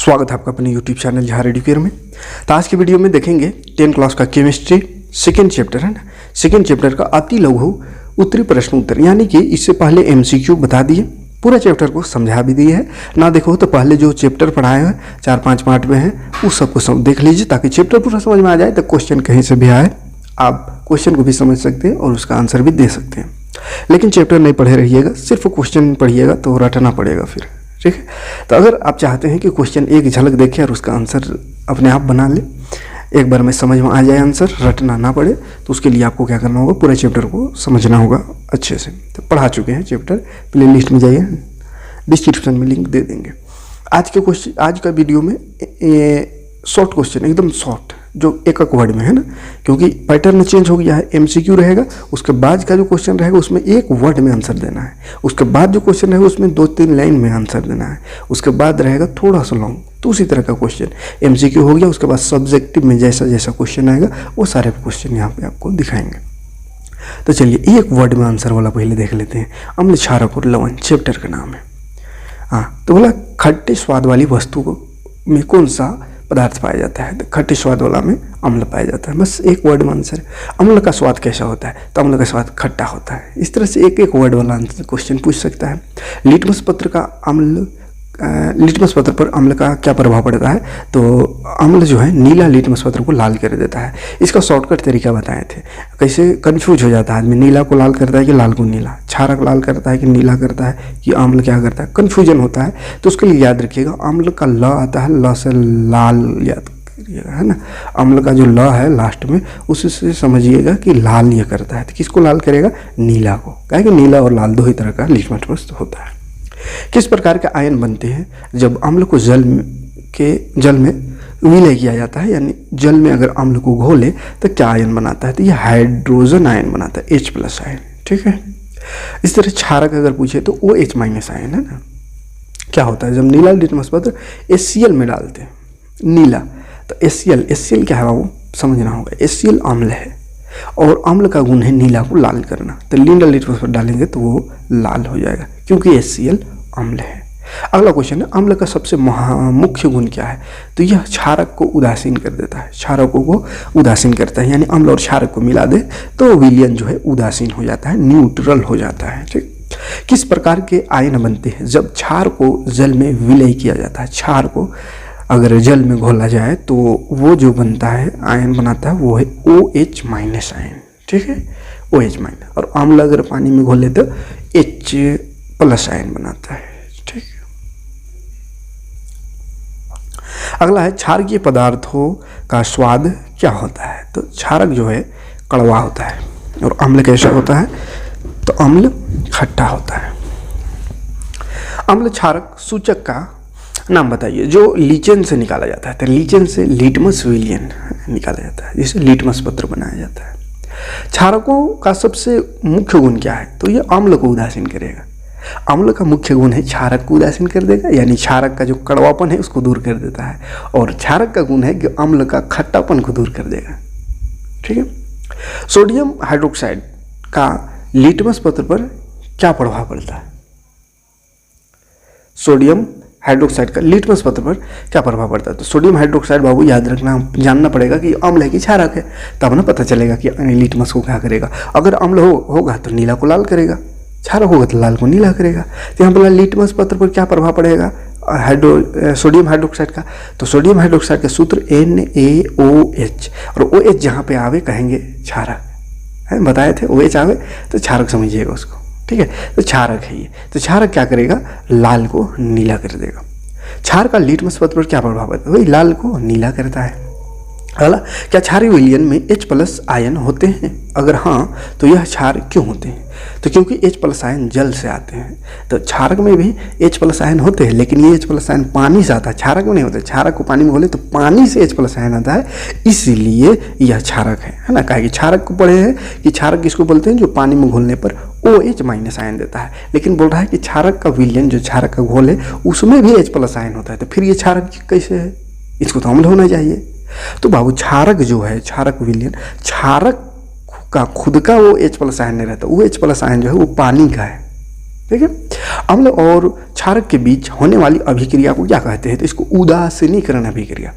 स्वागत है आपका अपने YouTube चैनल जहाँ रेडिकेयर में। तो आज की वीडियो में देखेंगे 10th क्लास का केमिस्ट्री सेकेंड चैप्टर है ना। सेकेंड चैप्टर का अति लघु उत्तरी प्रश्न उत्तर, यानी कि इससे पहले MCQ बता दिए, पूरा चैप्टर को समझा भी दिए है। ना देखो तो पहले जो चैप्टर पढ़ाए हैं 4-5 पार्ट में है उस सबको देख लीजिए ताकि चैप्टर पूरा समझ में आ जाए। तो क्वेश्चन कहीं से भी आए आप क्वेश्चन को भी समझ सकते हैं और उसका आंसर भी दे सकते हैं। लेकिन चैप्टर नहीं पढ़े रहिएगा, सिर्फ क्वेश्चन पढ़िएगा तो रटना पड़ेगा फिर, ठीक है। तो अगर आप चाहते हैं कि क्वेश्चन एक झलक देखें और उसका आंसर अपने आप बना ले, एक बार में समझ में आ जाए आंसर, रटना ना पड़े, तो उसके लिए आपको क्या करना होगा, पूरा चैप्टर को समझना होगा अच्छे से। तो पढ़ा चुके हैं चैप्टर, प्ले लिस्ट में जाइए, डिस्क्रिप्शन में लिंक दे देंगे। आज का वीडियो में शॉर्ट क्वेश्चन, एकदम शॉर्ट, जो एक वर्ड में है ना, क्योंकि पैटर्न चेंज हो गया है। MCQ रहेगा, उसके बाद का जो क्वेश्चन रहेगा उसमें एक वर्ड में आंसर देना है, उसके बाद जो क्वेश्चन रहेगा उसमें 2-3 लाइन में आंसर देना है, उसके बाद रहेगा थोड़ा सा लॉन्ग। तो उसी तरह का क्वेश्चन MCQ हो गया, उसके बाद सब्जेक्टिव में जैसा जैसा क्वेश्चन आएगा वो सारे क्वेश्चन यहाँ पे आपको दिखाएंगे। तो चलिए एक वर्ड में आंसर वाला पहले देख लेते हैं। अम्ल क्षारक और लवण चैप्टर का नाम है। हाँ, तो बोला खट्टे स्वाद वाली वस्तु में कौन सा पदार्थ पाया जाता है? तो खट्टे स्वाद वाला में अम्ल पाया जाता है। बस एक वर्ड में आंसर है। अम्ल का स्वाद कैसा होता है? तो अम्ल का स्वाद खट्टा होता है। इस तरह से एक वर्ड वाला आंसर क्वेश्चन पूछ सकता है। लिटमस पत्र पर अम्ल का क्या प्रभाव पड़ता है? तो अम्ल जो है नीला लिटमस पत्र को लाल कर देता है। इसका शॉर्टकट तरीका बताए थे। कैसे कंफ्यूज हो जाता है आदमी, नीला को लाल करता है कि लाल को नीला, क्षारक लाल करता है कि नीला करता है कि अम्ल क्या करता है, कन्फ्यूजन होता है। तो उसके लिए याद रखिएगा, अम्ल का ल आता है, ल से लाल याद करिएगा, है ना। अम्ल का जो ल है लास्ट में, उससे समझिएगा कि लाल ये करता है। तो किसको लाल करेगा? नीला को। कहे कि नीला और लाल दो ही तरह का लिटमस पत्र होता है। किस प्रकार के आयन बनते हैं जब अम्ल को जल में विलय किया जाता है? यानी जल में अगर अम्ल को घोले तो क्या आयन बनाता है? तो ये हाइड्रोजन आयन बनाता है, H+ आयन, ठीक है। इस तरह क्षारक अगर पूछे तो OH- आयन है ना। क्या होता है जब नीला लिटमस पत्र HCl में डालते हैं, नीला, तो HCl क्या है वो समझना होगा। HCl अम्ल है और अम्ल का गुण है नीला को लाल करना। तो नीला लिटमस पत्र डालेंगे तो वो लाल हो जाएगा क्योंकि HCl अम्ल है। अगला क्वेश्चन है, अम्ल का सबसे मुख्य गुण क्या है? तो यह क्षारक को उदासीन कर देता है, क्षारकों को उदासीन करता है। यानी अम्ल और क्षारक को मिला दे तो विलयन जो है उदासीन हो जाता है, न्यूट्रल हो जाता है, ठीक। किस प्रकार के आयन बनते हैं जब क्षार को जल में विलय किया जाता है? क्षार को अगर जल में घोला जाए तो वो जो बनता है, आयन बनाता है, वो है OH- आयन, ठीक है, OH-। और अम्ल अगर पानी में घोले तो H+ आयन बनाता है, ठीक। अगला है, क्षारकीय पदार्थों का स्वाद क्या होता है? तो क्षारक जो है कड़वा होता है और अम्ल कैसा होता है? तो अम्ल खट्टा होता है। अम्ल क्षारक सूचक का नाम बताइए जो लीचेन से निकाला जाता है। तो लीचेन से लिटमस विलयन निकाला जाता है, जिससे लिटमस पत्र बनाया जाता है। क्षारकों का सबसे मुख्य गुण क्या है? तो ये अम्ल को उदासीन करेगा। अम्ल का मुख्य गुण है क्षारक को उदासीन कर देगा, यानी क्षारक का जो कड़वापन है उसको दूर कर देता है, और क्षारक का गुण है कि अम्ल का खट्टापन को दूर कर देगा, ठीक है। सोडियम हाइड्रोक्साइड का लिटमस पत्र पर क्या प्रभाव पड़ता है? सोडियम हाइड्रोक्साइड का लिटमस पत्र पर क्या प्रभाव पड़ता है? तो सोडियम हाइड्रोक्साइड बाबू याद रखना, जानना पड़ेगा कि अम्ल है कि क्षारक है, तब ना पता चलेगा कि लिटमस को क्या करेगा। अगर अम्ल होगा तो नीला को लाल करेगा, क्षारक होगा तो लाल को नीला करेगा। तो यहाँ पर लिटमस पत्र पर क्या प्रभाव पड़ेगा सोडियम हाइड्रोक्साइड का? तो सोडियम हाइड्रोक्साइड का सूत्र NaOH, और OH जहाँ पे आवे कहेंगे क्षारक है, बताए थे OH आवे तो क्षारक समझिएगा उसको, ठीक है। तो क्षारक है ये। तो क्षारक क्या करेगा? लाल को नीला कर देगा। क्षार का लिटमस पत्र पर क्या प्रभाव पड़ता है? वही लाल को नीला करता है। अगला, क्या क्षारीय विलयन में H+ आयन होते हैं? अगर हाँ तो यह क्षार क्यों होते हैं? तो क्योंकि H+ आयन जल से आते हैं। तो क्षारक में भी H+ आयन होते हैं, लेकिन ये H+ आयन पानी से आता है, क्षारक में नहीं होता। क्षारक को पानी में घोले तो पानी से H+ आयन आता है, इसलिए यह क्षारक है ना। कहा कि क्षारक को पढ़े हैं कि क्षारक किसको बोलते हैं? जो पानी में घोलने पर OH- आयन देता है। लेकिन बोल रहा है कि क्षारक का विलयन, जो क्षारक का घोल है उसमें भी H+ आयन होता है। तो फिर ये क्षारक कैसे है? इसको तो अम्ल होना चाहिए। तो बाबू क्षारक जो है, क्षारक विलयन, क्षारक का खुद का वो H+ आयन नहीं रहता, वो H+ आयन जो है वो पानी का है, ठीक है। अम्ल और क्षारक के बीच होने वाली अभिक्रिया को क्या कहते हैं? तो इसको उदासीनीकरण अभिक्रिया,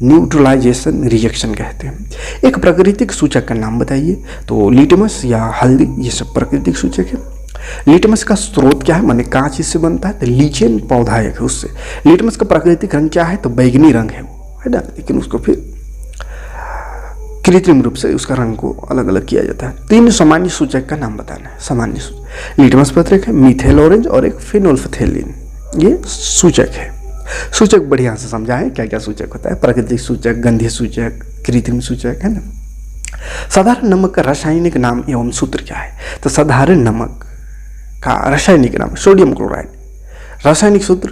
न्यूट्रलाइजेशन रिएक्शन कहते हैं। एक प्राकृतिक सूचक का नाम बताइए। तो लिटमस या हल्दी, ये सब प्राकृतिक सूचक है। लिटमस का स्रोत क्या है, माने कहाँ चीज से बनता है? तो लीचेन पौधा एक है उससे। लिटमस का प्राकृतिक रंग क्या है? तो बैगनी रंग है वो, है ना। लेकिन उसको फिर कृत्रिम रूप से उसका रंग को अलग अलग किया जाता है। 3 सामान्य सूचक का नाम बताना है। सामान्य सूचक लिटमस पत्रक है, मिथेल ऑरेंज और एक फिनोल्फथेलिन, ये सूचक है। सूचक बढ़िया से समझाएं क्या क्या सूचक होता है। प्राकृतिक सूचक, गंधीय सूचक, कृत्रिम सूचक, है ना। साधारण नमक का रासायनिक नाम एवं सूत्र क्या है? तो साधारण नमक का रासायनिक नाम सोडियम क्लोराइड, रासायनिक सूत्र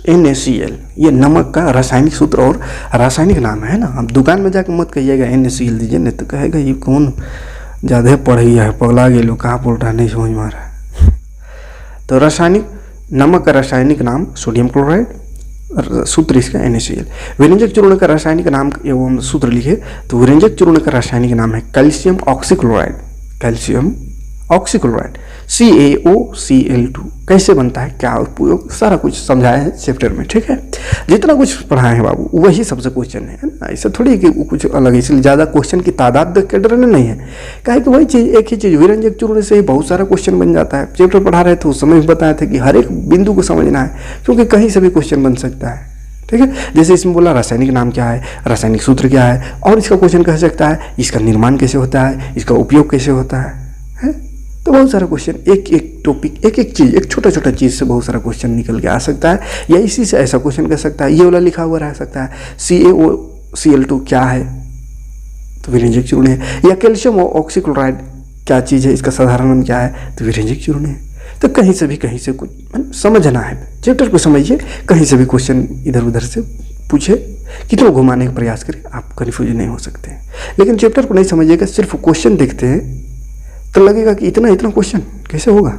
NaCl, ये नमक का रासायनिक सूत्र और रासायनिक नाम है ना। अब दुकान में जाकर मत कहिएगा NaCl दीजिए, नहीं तो कहेगा ये कौन ज़्यादा पढ़ गया है, पगला गए लोग, कहाँ बोल रहा है, नहीं समझ में आ रहा है। तो रासायनिक नमक का रासायनिक नाम सोडियम क्लोराइड, सूत्र इसका NaCl। विरंजक चूर्ण का रासायनिक नाम एवं सूत्र लिखे। तो विरंजक चूर्ण का रासायनिक नाम है calcium oxychloride, calcium oxychloride, CaOCl2। कैसे बनता है, क्या उपयोग, सारा कुछ समझाया है चैप्टर में, ठीक है। जितना कुछ पढ़ाए हैं बाबू वही सबसे क्वेश्चन है ना। ऐसा थोड़ी कि कुछ अलग, इसलिए ज़्यादा क्वेश्चन की तादाद देख के डरने नहीं है। क्या है कि वही चीज़, एक ही चीज़, विरंजक चूर्ण से ही बहुत सारा क्वेश्चन बन जाता है। चैप्टर पढ़ा रहे थे उस समय भी बताया था कि हर एक बिंदु को समझना है, क्योंकि कहीं से भी क्वेश्चन बन सकता है, ठीक है। जैसे इसमें बोला रासायनिक नाम क्या है, रासायनिक सूत्र क्या है, और इसका क्वेश्चन कह सकता है इसका निर्माण कैसे होता है, इसका उपयोग कैसे होता है। तो बहुत सारा क्वेश्चन, एक एक टॉपिक, एक एक चीज़, एक छोटा छोटा चीज़ से बहुत सारा क्वेश्चन निकल के आ सकता है। या इसी से ऐसा क्वेश्चन कर सकता है, ये वाला लिखा हुआ रह सकता है, CaOCl2 क्या है, तो विरंजक चूर्ण है। या कैल्शियम ऑक्सीक्लोराइड क्या चीज़ है, इसका साधारण नाम क्या है, तो विरंजक चूर्ण है। तो कहीं से कुछ समझना है, चैप्टर को समझिए, कहीं से भी क्वेश्चन इधर उधर से पूछे, कितना घुमाने का प्रयास करें, आप कन्फ्यूज नहीं हो सकते हैं। लेकिन चैप्टर को नहीं समझिएगा, सिर्फ क्वेश्चन देखते हैं तो लगेगा कि इतना क्वेश्चन कैसे होगा।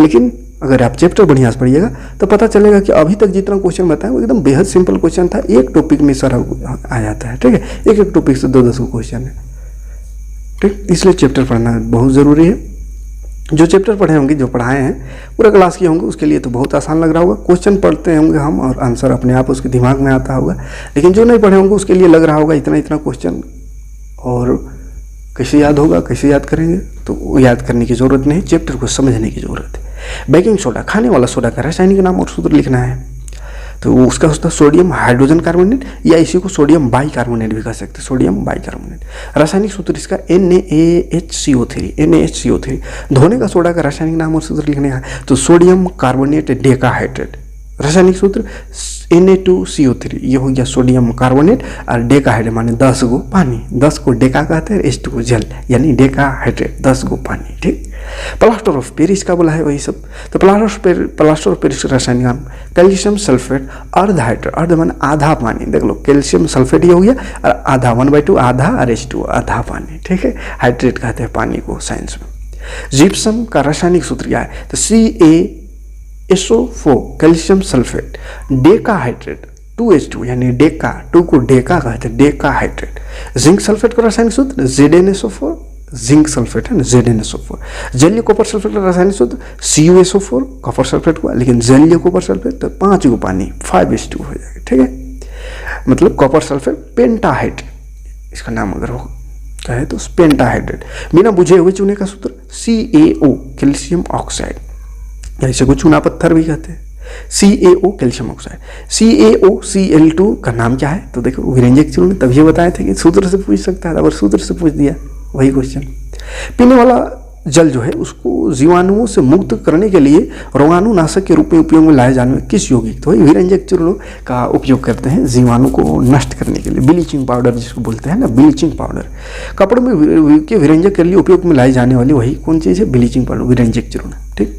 लेकिन अगर आप चैप्टर बढ़िया से पढ़िएगा तो पता चलेगा कि अभी तक जितना क्वेश्चन बताया वो एकदम बेहद सिंपल क्वेश्चन था। एक टॉपिक में सारा आ जाता है, ठीक है। एक टॉपिक से 2-10 क्वेश्चन है, ठीक। इसलिए चैप्टर पढ़ना बहुत ज़रूरी है। जो चैप्टर पढ़े होंगे, जो पढ़ाए हैं, पूरा क्लास किए होंगे, उसके लिए तो बहुत आसान लग रहा होगा। क्वेश्चन पढ़ते होंगे हम और आंसर अपने आप उसके दिमाग में आता होगा। लेकिन जो नहीं पढ़े होंगे उसके लिए लग रहा होगा इतना क्वेश्चन, और कैसे याद होगा, कैसे याद करेंगे, तो याद करने की ज़रूरत नहीं, चैप्टर को समझने की ज़रूरत है। बेकिंग सोडा, खाने वाला सोडा का रासायनिक नाम और सूत्र लिखना है। तो उसका होता है सोडियम हाइड्रोजन कार्बोनेट, या इसी को सोडियम बाइकार्बोनेट भी कह सकते हैं, सोडियम बाइकार्बोनेट। रासायनिक सूत्र इसका NaHCO3। धोने का सोडा का रासायनिक नाम और सूत्र लिखने है। तो सोडियम कार्बोनेट डेकाहाइड्रेट, रासायनिक सूत्र Na2CO3, ये हो गया सोडियम कार्बोनेट, और डेकाहाइड्रेट माने 10 गो पानी, 10 को डेका कहते हैं, H2O जल, यानी डेकाहाइड्रेट, 10 गो पानी, ठीक। प्लास्टर ऑफ पेरिस का बोला है वही सब। तो प्लास्टर ऑफ पेरिस का रासायनिक नाम कैल्शियम सल्फेट अर्ध हाइड्रेट, अर्ध माने आधा पानी, देख लो कैल्शियम सल्फेट ही हो गया, और आधा 1/2 आधा, और H2O आधा पानी, ठीक है। हाइड्रेट कहते हैं पानी को साइंस में। जिप्सम का रासायनिक सूत्र क्या है, तो CaSO4 calcium sulphate decahydrate 2H2, यानी डेका, 2 को डेका कहते हैं, डेकाहाइड्रेट। जिंक सल्फेट का रासायनिक सूत्र ZnSO4, जिंक सल्फेट है ना, ZnSO4। जलीय कॉपर सल्फेट का रासायनिक सूत्र CuSO4, कॉपर सल्फेट हुआ, लेकिन जलीय कॉपर सल्फेट तो 5 गो पानी 5H2 हो जाएगा, ठीक है। मतलब कॉपर सल्फेट पेंटाहाइड्रेट, इसका नाम अगर हो कहे तो पेंटाहाइड्रेट। बिना बुझे हुए चूने का सूत्र CaO कैल्शियम ऑक्साइड, ऐसे को चूना पत्थर भी कहते हैं, CaO कैल्शियम ऑक्साइड। CaOCl2 का नाम क्या है, तो देखो विरंजक चूर्ण, तभी बताए थे कि सूत्र से पूछ सकता है, अगर सूत्र से पूछ दिया वही क्वेश्चन। पीने वाला जल जो है उसको जीवाणुओं से मुक्त करने के लिए रोगाणुनाशक के रूप में उपयोग में लाए जाने में किस यौगिक, तो वही विरंजक चूर्ण का उपयोग करते हैं जीवाणु को नष्ट करने के लिए। ब्लीचिंग पाउडर जिसको बोलते हैं ना, ब्लीचिंग पाउडर। कपड़ों में के विरंजक के लिए उपयोग में लाई जाने वाली वही कौन चीज़ है, ब्लीचिंग पाउडर, विरंजक चूर्ण, ठीक।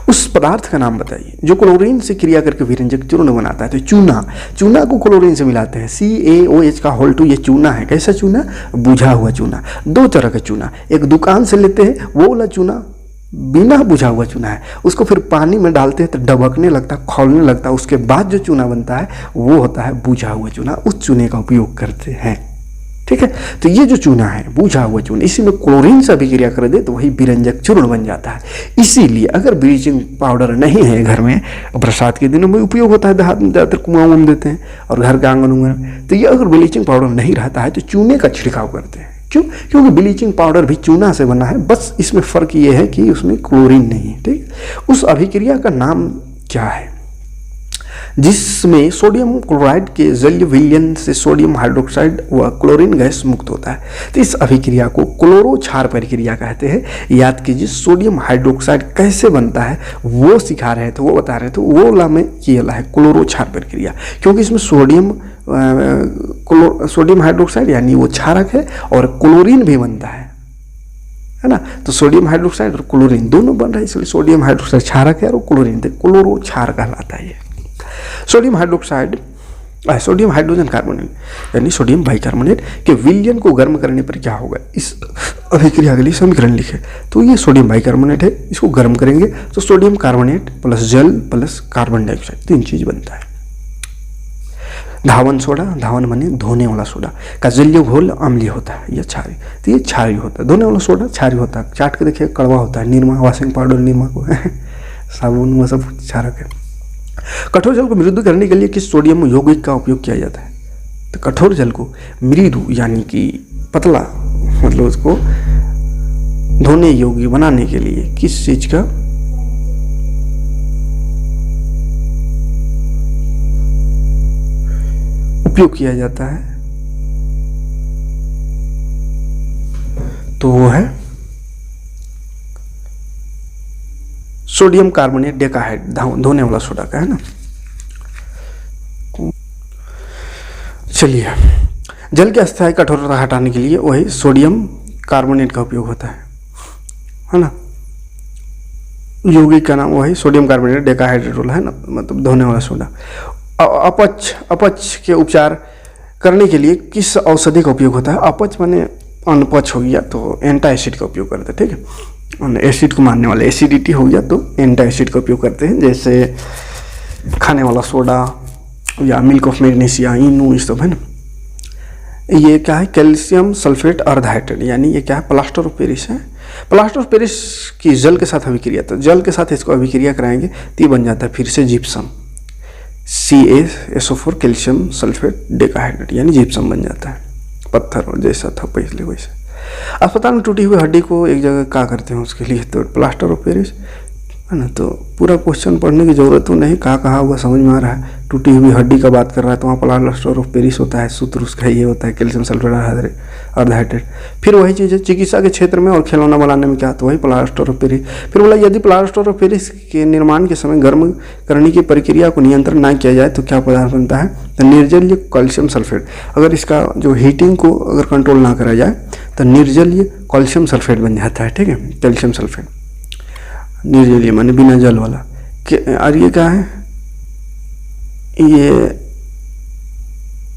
उस पदार्थ का नाम बताइए जो क्लोरीन से क्रिया करके विरंजक चूर्ण बनाता है। तो चूना को क्लोरीन से मिलाते हैं, CaOH का होल 2, ये चूना है। कैसा चूना, बुझा हुआ चूना। 2 तरह का चूना, एक दुकान से लेते हैं वो वाला चूना बिना बुझा हुआ चूना है, उसको फिर पानी में डालते हैं तो डबकने लगता है, खौलने लगता है, उसके बाद जो चूना बनता है वो होता है बुझा हुआ चूना। उस चूने का उपयोग करते हैं, ठीक है। तो ये जो चूना है, बूझा हुआ चूना, इसी में क्लोरीन से अभिक्रिया कर दे तो वही विरंजक चूर्ण बन जाता है। इसीलिए अगर ब्लीचिंग पाउडर नहीं है घर में, बरसात के दिनों में उपयोग होता है, देहात में ज़्यादातर कुआं में देते हैं और घर के आंगनों में, तो ये अगर ब्लीचिंग पाउडर नहीं रहता है तो चूने का छिड़काव करते हैं। क्यों? क्योंकि ब्लीचिंग पाउडर भी चूना से बना है, बस इसमें फ़र्क ये है कि उसमें क्लोरीन नहीं है। ठीक, उस अभिक्रिया का नाम क्या है जिसमें सोडियम क्लोराइड के जलीय विलयन से सोडियम हाइड्रोक्साइड व क्लोरीन गैस मुक्त होता है। तो इस अभिक्रिया को क्लोरो क्षार प्रक्रिया कहते हैं। याद कीजिए, सोडियम हाइड्रोक्साइड कैसे बनता है वो सिखा रहे थे, वो बता रहे थे, वो वाला में ये वाला है क्लोरो क्षार प्रक्रिया, क्योंकि इसमें सोडियम हाइड्रोक्साइड यानी वो क्षारक है और क्लोरीन भी बनता है ना। तो सोडियम हाइड्रोक्साइड और क्लोरीन दोनों बन रहे हैं, इसलिए सोडियम हाइड्रोक्साइड क्षारक है और क्लोरीन क्लोरो क्षार कहलाता है। Sodium hydroxide, sodium hydrogen carbonate यानी सोडियम बाइकार्बोनेट के विलयन को गर्म करने पर क्या होगा, इस अभिक्रिया के लिए समीकरण लिखे। तो ये सोडियम बाइकार्बोनेट है, इसको गर्म करेंगे तो सोडियम कार्बोनेट प्लस जल प्लस कार्बन डाइऑक्साइड 3 चीज बनता है। धावन सोडा, धावन माने धोने वाला सोडा का जलीय घोल अम्लीय होता है, यह क्षारीय, तो ये क्षारीय होता है। धोने वाला सोडा क्षारीय होता है, चाट के देखिए कड़वा होता है। निरमा, वॉशिंग पाउडर, निरमा को साबुन, वो सब क्षारक है। कठोर जल को मृदु करने के लिए किस सोडियम यौगिक का उपयोग किया जाता है? तो कठोर जल को मृदु यानी कि पतला, मतलब उसको धोने योग्य बनाने के लिए किस चीज का उपयोग किया जाता है? तो वो है सोडियम कार्बोनेट डेकाहाइड, धोने वाला सोडा का है ना। चलिए, जल के अस्थायी कठोरता हटाने के लिए वही सोडियम कार्बोनेट का उपयोग होता है ना। यौगिक का नाम वही सोडियम कार्बोनेट डेकाहाइड्रेट है ना, मतलब धोने वाला सोडा। अपच के उपचार करने के लिए किस औषधि का उपयोग होता है? अपच माने अनपच हो गया तो एंटा एसिड का उपयोग करते हैं। ठीक है, एसिड को मारने वाले, एसिडिटी हो गया तो एंटा एसिड का उपयोग करते हैं, जैसे खाने वाला सोडा या मिल्क ऑफ मैग्नीशिया, इनो, ये सब है ना। ये क्या है? कैल्शियम सल्फेट अर्धहाइड्रेट, यानी ये क्या है? प्लास्टर ऑफ पेरिस है। प्लास्टर ऑफ पेरिस की जल के साथ अभिक्रिया, तो जल के साथ इसको अभिक्रिया कराएंगे तो ये बन जाता है फिर से gypsum, CaSO4 calcium sulphate decahydrate, यानी जिप्सम बन जाता है, पत्थर जैसा था पहले वैसे। अस्पताल में टूटी हुई हड्डी को एक जगह क्या करते हैं उसके लिए? तो प्लास्टर ऑफ पेरिस है ना। तो पूरा क्वेश्चन पढ़ने की जरूरत तो नहीं, कहा हुआ समझ में आ रहा है। टूटी हुई हड्डी का बात कर रहा है तो वहाँ प्लास्टर ऑफ पेरिस होता है, सूत्र उसका ये होता है कैल्शियम सल्फेट अर्धहाइड्रेट। फिर वही चीज़ है चिकित्सा के क्षेत्र में और खिलौना बनाने में क्या, तो वही प्लास्टर ऑफ पेरिस। फिर बोला यदि प्लास्टर ऑफ पेरिस के निर्माण के समय गर्म करने की प्रक्रिया को नियंत्रण ना किया जाए तो क्या पदार्थ बनता है? तो निर्जलीय कैल्शियम सल्फेट। अगर इसका जो हीटिंग को अगर कंट्रोल ना करा जाए तो निर्जलीय कैल्शियम सल्फेट बन जाता है। ठीक है, कैल्शियम सल्फेट निर्जलीय माने बिना जल वाला। और ये क्या है? ये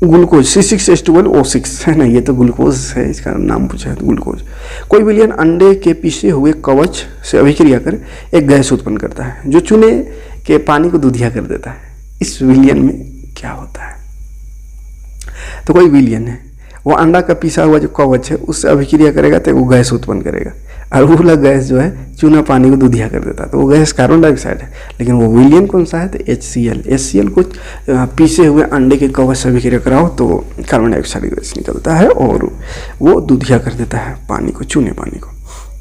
ग्लूकोज C6H12O6 है ना, ये तो ग्लूकोज है, इसका नाम पूछा है तो ग्लूकोज। कोई विलयन अंडे के पीसे हुए कवच से अभिक्रिया कर एक गैस उत्पन्न करता है जो चूने के पानी को दूधिया कर देता है। इस विलयन में क्या होता है? तो कोई विलयन है, वो अंडा का पीसा हुआ जो कवच है उससे अभिक्रिया करेगा तो वो गैस उत्पन्न करेगा, और वो वाला गैस जो है चूना पानी को दूधिया कर देता है, तो वो गैस कार्बन डाइऑक्साइड है। लेकिन वो विलयन कौन सा है? तो HCl को पीसे हुए अंडे के कवच से अभिक्रिया कराओ तो कार्बन डाइऑक्साइड गैस निकलता है और वो दूधिया कर देता है पानी को, चूने पानी को।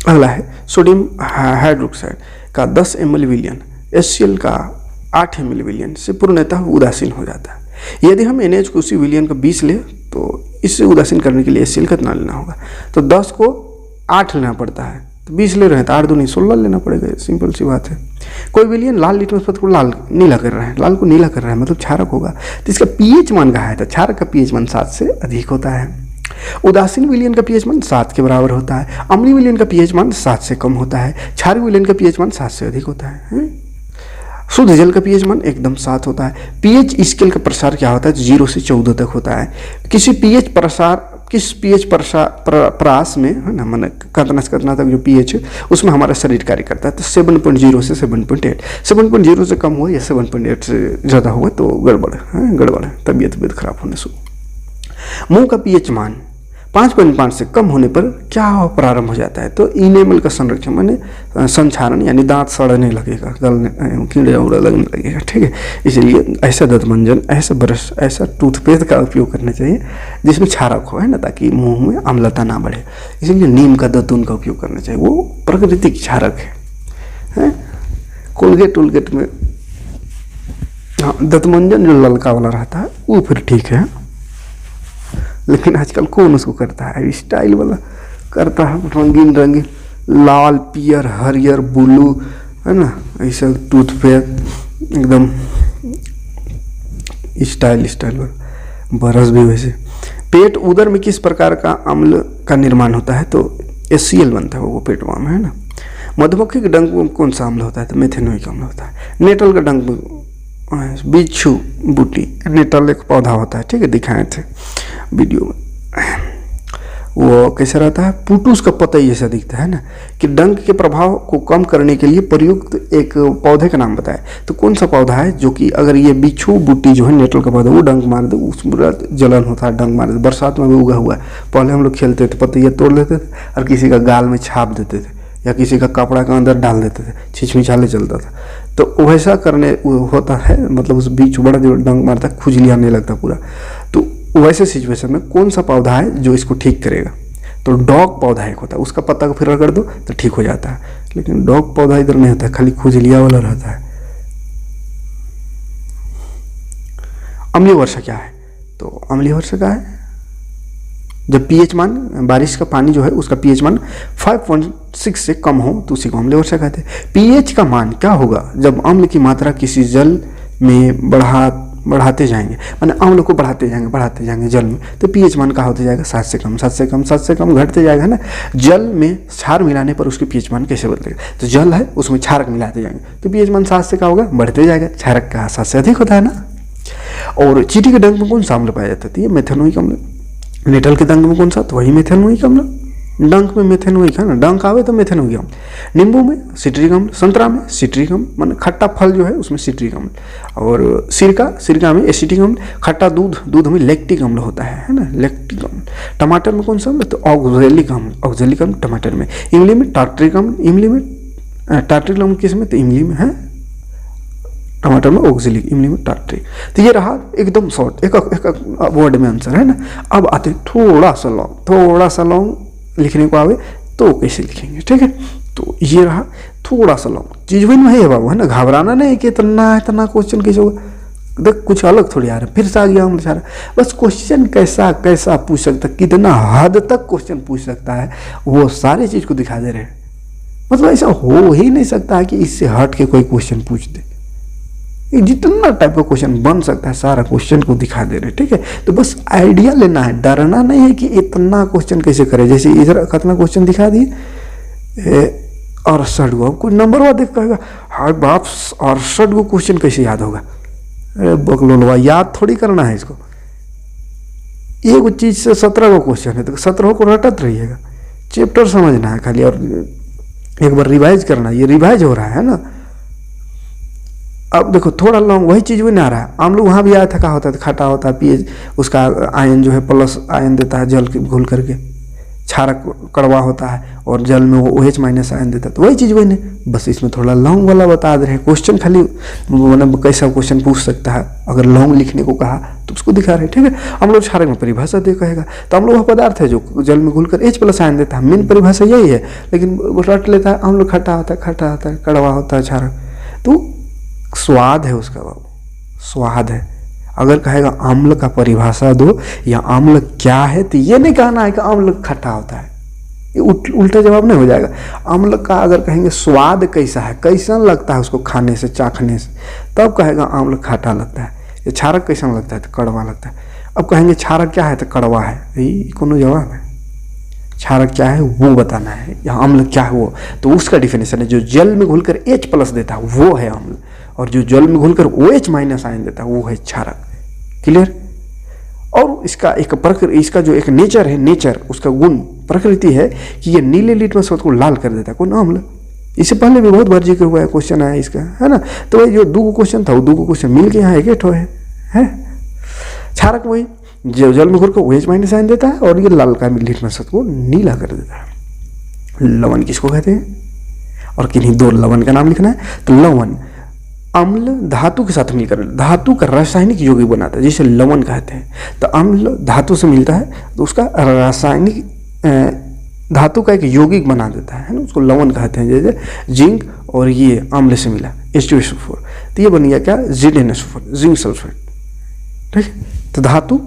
अगला है सोडियम हाइड्रोक्साइड का 10 ml विलयन HCl का 8 ml विलयन से पूर्णतः उदासीन हो जाता है। यदि हम NH को उसी विलयन का 20 ले तो इससे उदासीन करने के लिए HCl कितना लेना होगा? तो 10 को 8 लेना पड़ता है, तो 20 ले रहे हैं तो 8 दूनी 16 लेना पड़ेगा, सिंपल सी बात है। कोई विलयन लाल लिटमस पत्र को नीला कर रहा है, लाल को नीला कर रहा है मतलब क्षारक होगा, तो इसका pH मान कहा है? तो क्षारक का pH मान 7 से अधिक होता है। उदासीन विलयन का pH मान 7 के बराबर होता है। अम्लीय विलयन का pH मान 7 से कम होता है। क्षारीय विलयन का pH मान 7 से अधिक होता है। शुद्ध जल का pH मान एकदम 7 होता है। pH स्केल का प्रसार क्या होता है? 0 से 14 तक होता है। किस pH प्रास में है ना, मैंने कितना तक जो pH है उसमें हमारा शरीर कार्य करता है। तो 7.0 से 7.8, 7.0 से कम हो या 7.8 से ज़्यादा हुआ तो गड़बड़ है, तबीयत खराब होने से। मुंह का pH मान 5.5 से कम होने पर क्या प्रारंभ हो जाता है? तो इनेमल का संरक्षण माने संक्षारण, यानी दांत सड़ने लगेगा, गलने, कीड़े उड़े लगने लगेगा, ठीक है। इसलिए ऐसा दंतमंजन, ऐसा ब्रश, ऐसा टूथपेस्ट का उपयोग करना चाहिए जिसमें क्षारक हो, है ना, ताकि मुंह में अम्लता ना बढ़े। इसलिए नीम का दतून का उपयोग करना चाहिए, वो प्राकृतिक क्षारक है। कोलगेट उलगेट में हाँ, दंतमंजन जो ललका वाला रहता है वो फिर ठीक है, लेकिन आजकल कौन उसको करता है? स्टाइल वाला करता है, रंगीन रंगीन, लाल, पियर, हरियर, ब्लू, है ना, ऐसा टूथपेस्ट एकदम स्टाइल वाला। ब्रश भी वैसे। पेट उदर में किस प्रकार का अम्ल का निर्माण होता है? तो HCl बनता है वो पेटवा में, है ना। मधुमक्खी के डंक में कौन सा अम्ल होता है? तो मेथेनोइक अम्ल होता है। नेटल का डंक में बिच्छू बूटी, नेटल एक पौधा होता है, ठीक है, दिखाए थे वीडियो में। वो कैसा रहता है? पुटूस का पतई जैसा दिखता है ना। कि डंक के प्रभाव को कम करने के लिए प्रयुक्त एक पौधे का नाम बताए। तो कौन सा पौधा है जो कि अगर ये बिच्छू बूटी जो है नेटल का पौधा वो डंक मार दे, उसमें जलन होता है, डंक मार दे। बरसात में भी उगा हुआ है। पहले हम लोग खेलते थे, पतैया तोड़ लेते थे और किसी का गाल में छाप देते थे या किसी का कपड़ा के अंदर डाल देते थे, छिछमिछाले चलता था। तो वैसा करने होता है, मतलब उस बीच बड़ा जो डंक मारता है, खुजली आने लगता पूरा। तो वैसे सिचुएशन में कौन सा पौधा है जो इसको ठीक करेगा? तो डॉग पौधा एक होता है, उसका पत्ता को फिर रगड़ दो तो ठीक हो जाता है। लेकिन डॉग पौधा इधर नहीं होता है, खाली खुजलिया वाला रहता है। अम्लीय वर्षा क्या है? तो अम्लीय वर्षा क्या है? जब पीएच मान, बारिश का पानी जो है उसका पीएच मान 5.6 से कम हो तो उसी को अम्लीय वर्षा कहते हैं। पीएच का मान क्या होगा जब अम्ल की मात्रा किसी जल में बढ़ाते जाएंगे, माने अम्ल को बढ़ाते जाएंगे जल में, तो पीएच मान का होते जाएगा 7 से कम, 7 से कम घटते जाएगा, है ना। जल में क्षार मिलाने पर उसके पीएच मान कैसे बदलेगा? तो जल है उसमें क्षारक मिलाते जाएंगे तो पीएच मान 7 से क्या होगा? बढ़ते जाएगा। क्षारक का 7 से अधिक होता है ना। और चींटी के डंक में कौन सा अम्ल पाया जाता है? ये मेथेनोइक अम्ल। नेटल के डंक में कौन सा? तो वही मेथेनोइक अम्ल। डंक में मेथेनोइक है ना, डंक आवे तो मेथेनोइक अम्ल। नींबू में सिट्रिक अम्ल, संतरा में सिट्रिक अम्ल, माने खट्टा फल जो है उसमें सिट्रिक अम्ल। और सिरका में एसिटिक अम्ल। खट्टा दूध में लैक्टिक अम्ल होता है ना, लैक्टिक अम्ल। टमाटर में कौन सा अम्ल? तो ऑक्जेलिक अम्ल टमाटर में। इमली में टार्ट्रिक अम्ल, टार्ट्रिक अम्ल किस में? तो इमली में है। टमाटर में ऑक्जेलिक, इमली में टार्ट्रिक। तो ये रहा एकदम शॉर्ट, एक वर्ड में आंसर, है ना। अब आते थोड़ा सा लॉन्ग लिखने को आवे तो कैसे लिखेंगे, ठीक है। तो ये रहा थोड़ा सा लॉन्ग चीज वही में है बाबू, है ना। घबराना नहीं कि इतना क्वेश्चन कैसे होगा, देख कुछ अलग थोड़ी आ रहा है, फिर से आ गया हम सारा। बस क्वेश्चन कैसा पूछ सकता है, कितना हद तक क्वेश्चन पूछ सकता है, वो सारी चीज को दिखा दे रहे हैं। मतलब ऐसा हो ही नहीं सकता है कि इससे हट के कोई क्वेश्चन पूछ दे। जितना टाइप का क्वेश्चन बन सकता है सारा क्वेश्चन को दिखा दे रहे, ठीक है। तो बस आइडिया लेना है, डरना नहीं है कि इतना क्वेश्चन कैसे करे। जैसे इधर कितना क्वेश्चन दिखा दिए 68 गो, कोई नंबर हुआ देख कहेगा हाय बाप 68 गो क्वेश्चन कैसे याद होगा? अरे बकलोलवा, याद थोड़ी करना है इसको। एक चीज से 17 गो क्वेश्चन है तो 17 को रटत रहिएगा, चैप्टर समझना है खाली, और एक बार रिवाइज करना। ये रिवाइज हो रहा है ना। अब देखो थोड़ा लॉन्ग वही चीज भी ना आ रहा है। हम लोग वहाँ भी आया था, क्या होता है? खट्टा होता है, पीएच उसका आयन जो है प्लस आयन देता है जल के घुल करके। क्षारक कड़वा होता है और जल में वो OH- आयन देता है। तो वही चीज़ वही नहीं, बस इसमें थोड़ा लॉन्ग वाला बता दे रहे हैं। क्वेश्चन खाली मतलब कैसा क्वेश्चन पूछ सकता है, अगर लॉन्ग लिखने को कहा तो उसको दिखा रहे हैं, ठीक है। हम लोग क्षारक में परिभाषा दे कहेगा तो हम लोग वह पदार्थ है जो जल में घुलकर H+ आयन देता है, मेन परिभाषा यही है। लेकिन वो रट लेता है हम लोग, खट्टा होता है, कड़वा होता है क्षारक। तो स्वाद है उसका बाबू, स्वाद है। अगर कहेगा अम्ल का परिभाषा दो या अम्ल क्या है, तो ये नहीं कहना है कि अम्ल खट्टा होता है, ये उल्टा जवाब नहीं हो जाएगा। अम्ल का अगर कहेंगे स्वाद कैसा है, कैसा लगता है उसको खाने से, चाखने से, तब कहेगा अम्ल खट्टा लगता है। ये क्षारक कैसा लगता है? तो कड़वा लगता है। अब कहेंगे क्षारक क्या है? तो कड़वा है। यही कोनो जवाब है। क्षारक क्या है वो बताना है, या अम्ल क्या है वो। तो उसका डिफिनेशन है जो जल में घुलकर H+ देता है वो है अम्ल, और जो जल में घुलकर OH- आयन देता है वो है क्षारक। क्लियर? और इसका जो एक नेचर है, नेचर उसका गुण प्रकृति है कि ये नीले लिटमस पत्र को लाल कर देता है। कौन? अम्ल। इससे पहले भी बहुत बार जिक्र हुआ है, क्वेश्चन आया इसका, है ना। तो वही जो 2 क्वेश्चन था वो 2 क्वेश्चन मिल के यहाँ 1 है। क्षारक वही जो जल में घुल कर OH माइनस आयन देता है और ये लाल लिटमस पत्र को नीला कर देता है। लवण किसको कहते हैं और किन्हीं दो लवण का नाम लिखना है। तो लवण अम्ल धातु के साथ मिलकर धातु का रासायनिक यौगिक बनाता है, जिसे लवण कहते हैं। तो अम्ल धातु से मिलता है तो उसका रासायनिक धातु का एक यौगिक बना देता है ना, उसको लवण कहते हैं। जैसे जिंक और ये अम्ल से मिला H2SO4, तो ये बन गया क्या, ZnSO4, जिंक सल्फेट। ठीक है, तो धातु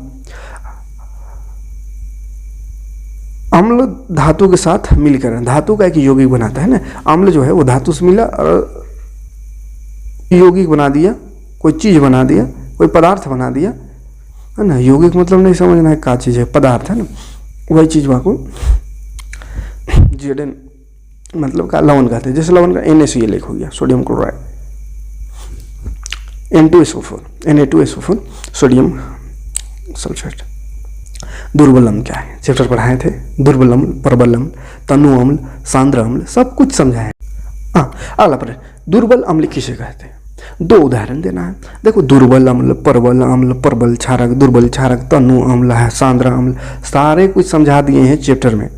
अम्ल धातु के साथ मिलकर धातु का एक यौगिक बनाता है ना। अम्ल जो है वो धातु से मिला और यौगिक बना दिया, कोई चीज बना दिया, कोई पदार्थ बना दिया, है ना। यौगिक मतलब नहीं समझना है क्या चीज है, पदार्थ है ना, वही चीज को Zn मतलब का लवण कहते हैं। जैसे लवण का NaCl हो गया, sodium chloride, Na2SO4 sodium sulphate. दुर्बल अम्ल क्या है, चैप्टर पढ़ाए थे, दुर्बल अम्ल, प्रबल अम्ल, तनु अम्ल, सांद्र अम्ल, सब कुछ समझाए। हाँ, अगला प्रश्न, दुर्बल अम्ल किसे कहते हैं? 2 उदाहरण देना है। देखो, दुर्बल अम्ल, प्रबल क्षारक, दुर्बल क्षारक, तनु अम्ल है, सांद्र अम्ल, सारे कुछ समझा दिए हैं चैप्टर में।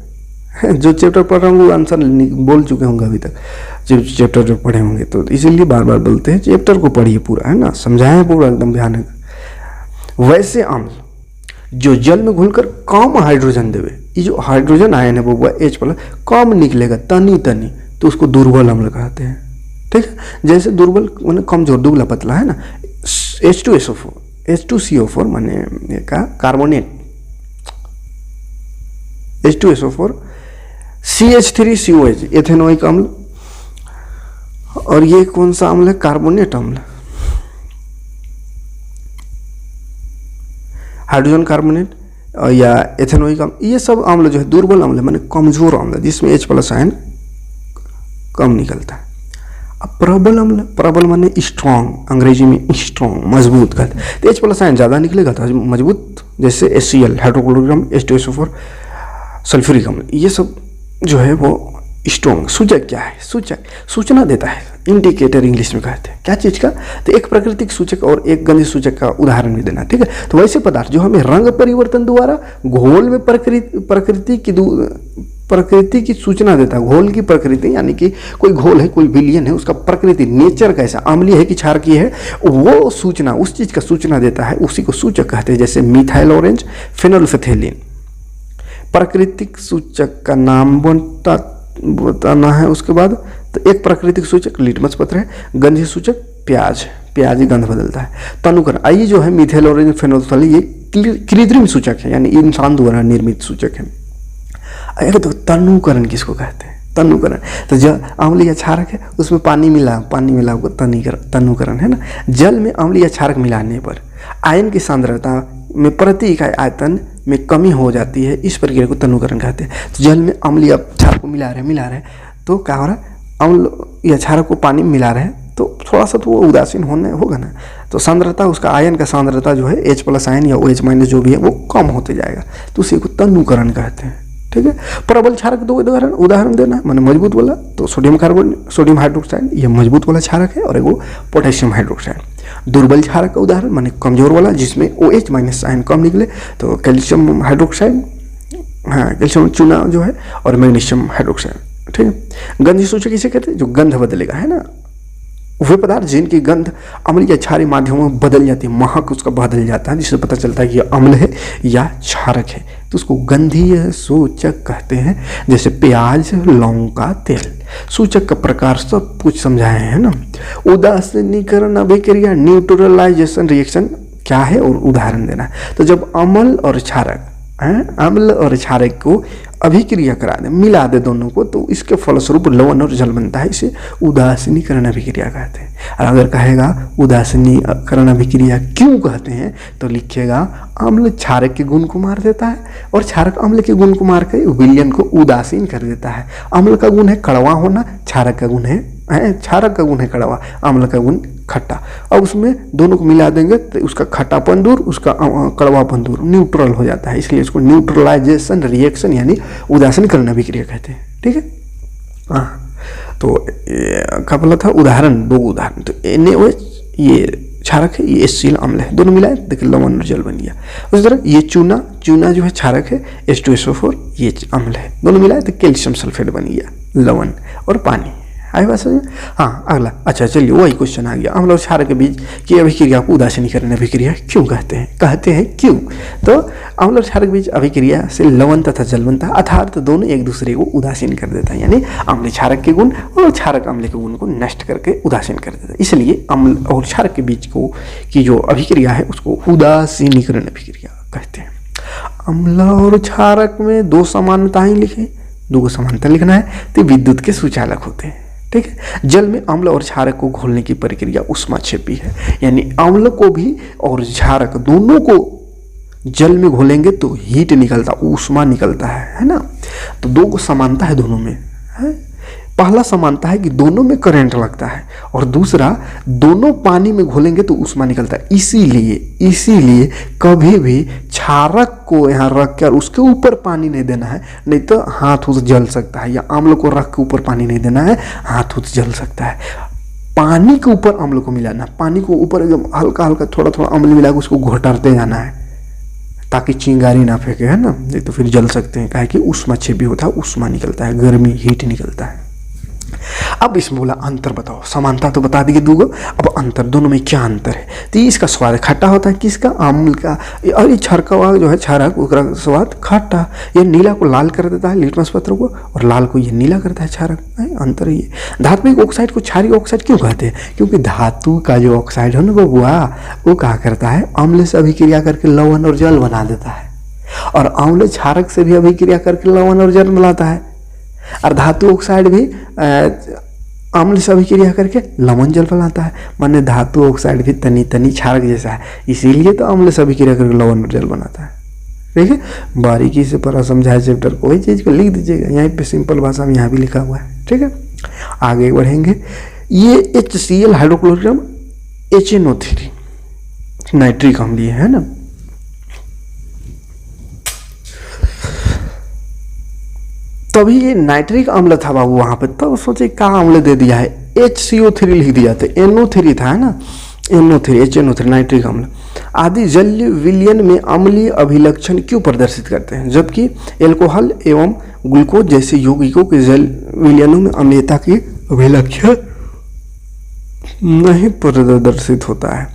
जो चैप्टर पढ़ रहा हूँ वो आंसर बोल चुके होंगे अभी तक, जो चैप्टर जो पढ़े होंगे, तो इसीलिए बार बार बोलते हैं चैप्टर को पढ़िए पूरा, है ना, समझाएं पूरा एकदम भयानक। वैसे अम्ल जो जल में घुलकर कम हाइड्रोजन देवे, ये जो हाइड्रोजन आयन है वो H+ कम निकलेगा, तनी, तो उसको दुर्बल अम्ल कहते हैं। ठीक है, जैसे दुर्बल माने कमजोर, दुबला पतला, है ना। H2CO4 माने का कार्बोनेट, H2SO4, CH3COH एथेनोइक अम्ल, और ये कौन सा अम्ल है, कार्बोनेट अम्ल, हाइड्रोजन कार्बोनेट या एथेनोइक अम्ल। ये सब अम्ल जो है दुर्बल अम्ल माने कमजोर अम्ल, जिसमें H+ आयन कम निकलता है। अब प्रबल अम्ल, प्रबल माने स्ट्रॉन्ग, अंग्रेजी में स्ट्रॉन्ग, मजबूत कहते हैं। तो H+ आयन ज़्यादा निकलेगा तो मजबूत, जैसे HCl हाइड्रोक्लोरिक, H2SO4 सल्फ्यूरिक अम्ल, ये सब जो है वो स्ट्रॉन्ग। सूचक क्या है? सूचक सूचना देता है, इंडिकेटर इंग्लिश में कहते हैं। क्या चीज़ का? तो एक प्राकृतिक सूचक और एक गंध सूचक का उदाहरण भी देना। ठीक है, तो वैसे पदार्थ जो हमें रंग परिवर्तन द्वारा घोल में प्रकृति की सूचना देता है। घोल की प्रकृति यानी कि कोई घोल है, कोई विलयन है, उसका प्रकृति नेचर कैसा, अम्लीय है कि क्षारकीय है, वो सूचना, उस चीज़ का सूचना देता है, उसी को सूचक कहते हैं। जैसे मिथाइल ऑरेंज, फेनोल्फेथेलिन। प्राकृतिक सूचक का नाम बताना है। उसके बाद तो एक प्राकृतिक सूचक लिटमस पत्र है, गंधीय सूचक प्याज ही गंध बदलता है। तनुकरण, आइए जो है मिथाइल ऑरेंज, फेनोल्फेथेलिन, ये कृत्रिम सूचक है, यानी इंसान द्वारा निर्मित सूचक है। तो तनुकरण किसको कहते हैं? तनुकरण, तो जो अम्ल या क्षारक है उसमें पानी मिला को तनुकरण, है ना। जल में अम्ल या क्षारक मिलाने पर आयन की सांद्रता में प्रति इकाई आयतन में कमी हो जाती है, इस प्रक्रिया को तनुकरण कहते हैं। तो जल में अम्ल या क्षारक को मिला रहे तो क्या हो रहा है, अम्ल या क्षारक को पानी में मिला रहे तो थोड़ा सा तो वो उदासीन होगा ना, तो सांद्रता, उसका आयन का सांद्रता जो है H+ आयन या OH- जो भी है वो कम होते जाएगा, तो उसी को तनुकरण कहते हैं। ठीक है, प्रबल क्षारक 2 उदाहरण देना है, मैंने मजबूत वाला तो सोडियम हाइड्रोक्साइड, ये मजबूत वाला क्षारक है, और एक पोटेशियम हाइड्रोक्साइड। दुर्बल क्षारक का उदाहरण माने कमजोर वाला, जिसमें OH- आयन कम निकले, तो कैल्शियम हाइड्रोक्साइड, हाँ कैल्शियम चूना जो है, और मैग्नीशियम हाइड्रोक्साइड। ठीक है, गंधीय सूचक किसे कहते हैं? जो गंध बदलेगा, है ना, वे पदार्थ जिनकी गंध अम्ल या क्षारीय माध्यमों में बदल जाती है, महक उसका बदल जाता है, जिससे पता चलता है कि यह अम्ल है या क्षारक है, तो उसको गंधीय सूचक कहते हैं। जैसे प्याज, लौंग का तेल। सूचक का प्रकार सब कुछ समझाए हैं ना। उदासीनीकरण अभिक्रिया, न्यूट्रलाइजेशन रिएक्शन क्या है और उदाहरण देना है। तो जब अम्ल और क्षारक को अभिक्रिया करा दे, मिला दे दोनों को, तो इसके फलस्वरूप लवण और जल बनता है, इसे उदासीनीकरण अभिक्रिया कहते हैं। और अगर कहेगा उदासीनीकरण अभिक्रिया क्यों कहते हैं, तो लिखेगा अम्ल क्षारक के गुण को मार देता है और क्षारक अम्ल के गुण को मार कर विलयन को उदासीन कर देता है। अम्ल का गुण है कड़वा होना, क्षारक का गुण है कड़वा, अम्ल का गुण खट्टा। अब उसमें दोनों को मिला देंगे तो उसका खट्टापन दूर, उसका कड़वापन दूर, न्यूट्रल हो जाता है, इसलिए इसको न्यूट्रलाइजेशन रिएक्शन यानी उदासीनीकरण अभिक्रिया कहते हैं। ठीक है, हाँ, तो क्या बोला था, उदाहरण 2 उदाहरण। तो NaOH, ये क्षारक है, ये HCl अम्ल है, दोनों मिलाए देखिए लवण और जल बन गया। उसी तरह ये चूना, चूना जो है क्षारक है, H2SO4 ये अम्ल है, दोनों मिलाए तो कैल्शियम सल्फेट बन गया, लवण और पानी। आई बात समझ में? हाँ अगला, अच्छा चलिए वही क्वेश्चन आ गया, अम्ल और क्षारक के बीच की अभिक्रिया को उदासीनीकरण अभिक्रिया क्यों कहते हैं? कहते हैं क्यों? तो अम्ल और क्षारक के बीच अभिक्रिया से लवण तथा जल बनता है, अर्थात दोनों एक दूसरे को उदासीन कर देता है, यानी अम्ल क्षारक के गुण और क्षारक अम्ल के गुण को नष्ट करके उदासीन कर देता है। इसलिए अम्ल और क्षारक के बीच को की जो अभिक्रिया है उसको उदासीनीकरण अभिक्रिया कहते हैं। अम्ल और क्षारक में दो समानताएं लिखें, दो समानता लिखना है तो विद्युत के सुचालक होते हैं, ठीक है। जल में अम्ल और क्षारक को घोलने की प्रक्रिया ऊष्माक्षेपी है, यानी अम्ल को भी और क्षारक दोनों को जल में घोलेंगे तो हीट निकलता, ऊष्मा निकलता है ना। तो दो समानता है दोनों में, है? पहला समानता है कि दोनों में करंट लगता है, और दूसरा दोनों पानी में घोलेंगे तो ऊष्मा निकलता है। इसीलिए कभी भी क्षारक को यहाँ रख कर उसके ऊपर पानी नहीं देना है, नहीं तो हाथ उस जल सकता है, या अम्ल को रख के ऊपर पानी नहीं देना है, हाथ उस जल सकता है। पानी के ऊपर अम्ल को मिलाना, पानी को ऊपर एकदम हल्का हल्का थोड़ा थोड़ा अम्ल मिला के उसको घोटाते जाना है ताकि चिंगारी ना फेंके, है ना, नहीं तो फिर जल सकते हैं, काहे कि ऊष्माक्षेपी होता है, ऊष्मा निकलता है, गर्मी हीट निकलता है। अब इसमें बोला अंतर बताओ, समानता तो बता दिए दूगो, अब अंतर, दोनों में क्या अंतर है? तो इसका स्वाद खट्टा होता है, किसका? अम्ल का, और ये क्षारक जो है क्षारक उसका स्वाद खट्टा, ये नीला को लाल कर देता है लिटमस पत्र को, और लाल को ये नीला करता है क्षारक, अंतर ये। धात्विक ऑक्साइड को क्षारीय ऑक्साइड क्यों कहते हैं? क्योंकि धातु का जो ऑक्साइड है ना वो क्या करता है, अम्ल से अभिक्रिया करके लवण और जल बना देता है, और अम्ल क्षारक से भी अभिक्रिया करके लवण और जल बनाता है, और धातु ऑक्साइड भी अम्ल से अभिक्रिया करके लवण जल बनाता है। माने धातु ऑक्साइड भी तनी तनी क्षारक जैसा है, इसीलिए तो अम्ल से अभिक्रिया करके लवण और जल बनाता है। ठीक है, बारीकी से पूरा समझाए चैप्टर को, वही चीज़ को लिख दीजिएगा, यहाँ पे सिंपल भाषा में यहाँ भी लिखा हुआ है। ठीक है, आगे बढ़ेंगे। ये HCl हाइड्रोक्लोरिक HNO3 नाइट्रिक अम्लीय है ना। तभी ये नाइट्रिक अम्ल था बाबू वहाँ पे, तब सोचे कहाँ अम्ल दे दिया है, HCO3 लिख दिया था, NO3 था, है ना, NO3 HNO3 नाइट्रिक अम्ल आदि जलीय विलयन में अम्लीय अभिलक्षण क्यों प्रदर्शित करते हैं, जबकि एल्कोहल एवं ग्लूकोज जैसे यौगिकों के जल विलयनों में अम्लीयता की अभिलक्षण नहीं प्रदर्शित होता है।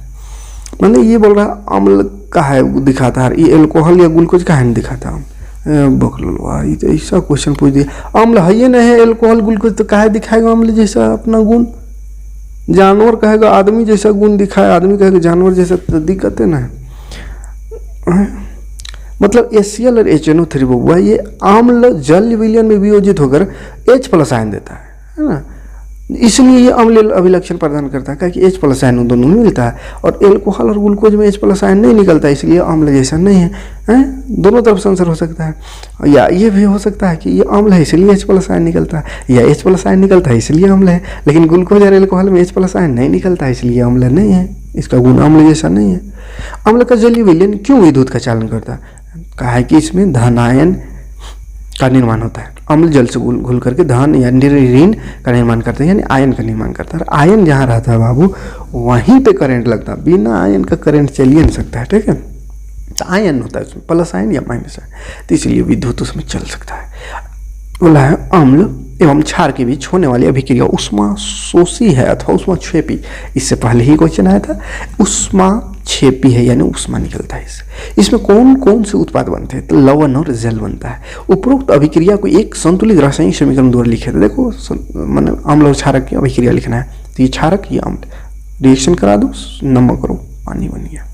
मैंने ये बोल रहा अम्ल का है दिखाता है, ये एल्कोहल या ग्लूकोज का है नहीं दिखाता। बकलवा ये तो ऐसा क्वेश्चन पूछ दिया, अम्ल है ये नहीं है, एल्कोहल ग्लूकोज तो काहे दिखाएगा अम्ल जैसा अपना गुण, जानवर कहेगा आदमी जैसा गुण दिखाए, आदमी कहेगा जानवर जैसा, तो दिक्कत है ना। मतलब HCl और HNO3 बबुआ ये अम्ल जल विलयन में वियोजित होकर H+ आयन देता है ना, इसलिए ये अम्ल अभिलक्षण प्रदान करता है, क्योंकि H+ आयन दोनों में मिलता है, और एल्कोहल और ग्लूकोज में H+ आयन नहीं निकलता, इसलिए अम्ल जैसा नहीं है, दोनों तरफ से आंसर हो सकता है। या ये भी हो सकता है कि ये अम्ल है इसलिए H+ आयन निकलता है, या H+ आयन निकलता है इसलिए अम्ल है, लेकिन ग्लूकोज और एल्कोहल में H+ आयन नहीं निकलता है इसलिए अम्ल नहीं है, इसका गुण अम्ल जैसा नहीं है। अम्ल का जलीय विलयन क्यों विद्युत का चालन करता है? कहा है कि इसमें धन आयन का निर्माण होता है, अम्ल जल से घुल करके धन या ऋण का निर्माण करता है, यानी आयन का निर्माण करता है। आयन जहाँ रहता है बाबू वहीं पे करंट लगता है, बिना आयन का करंट चलिए नहीं सकता है। ठीक है, तो आयन होता है उसमें, प्लस आयन या माइनस आयन, तो इसलिए विद्युत उसमें चल सकता है। बोला है अम्ल एवं क्षार के बीच होने वाली अभिक्रिया ऊष्माशोषी है अथवा ऊष्माक्षेपी। इससे पहले ही क्वेश्चन आया था, ऊष्माक्षेपी है यानी ऊष्मा निकलता है इसमें कौन कौन से उत्पाद बनते हैं? तो लवण और जल बनता है। उपरोक्त अभिक्रिया को एक संतुलित रासायनिक समीकरण द्वारा लिखे थे। देखो मैंने अम्ल और क्षारक की अभिक्रिया लिखना है, तो ये क्षारक ये अम्ल, रिएक्शन करा दो, नमक करो, पानी बन गया।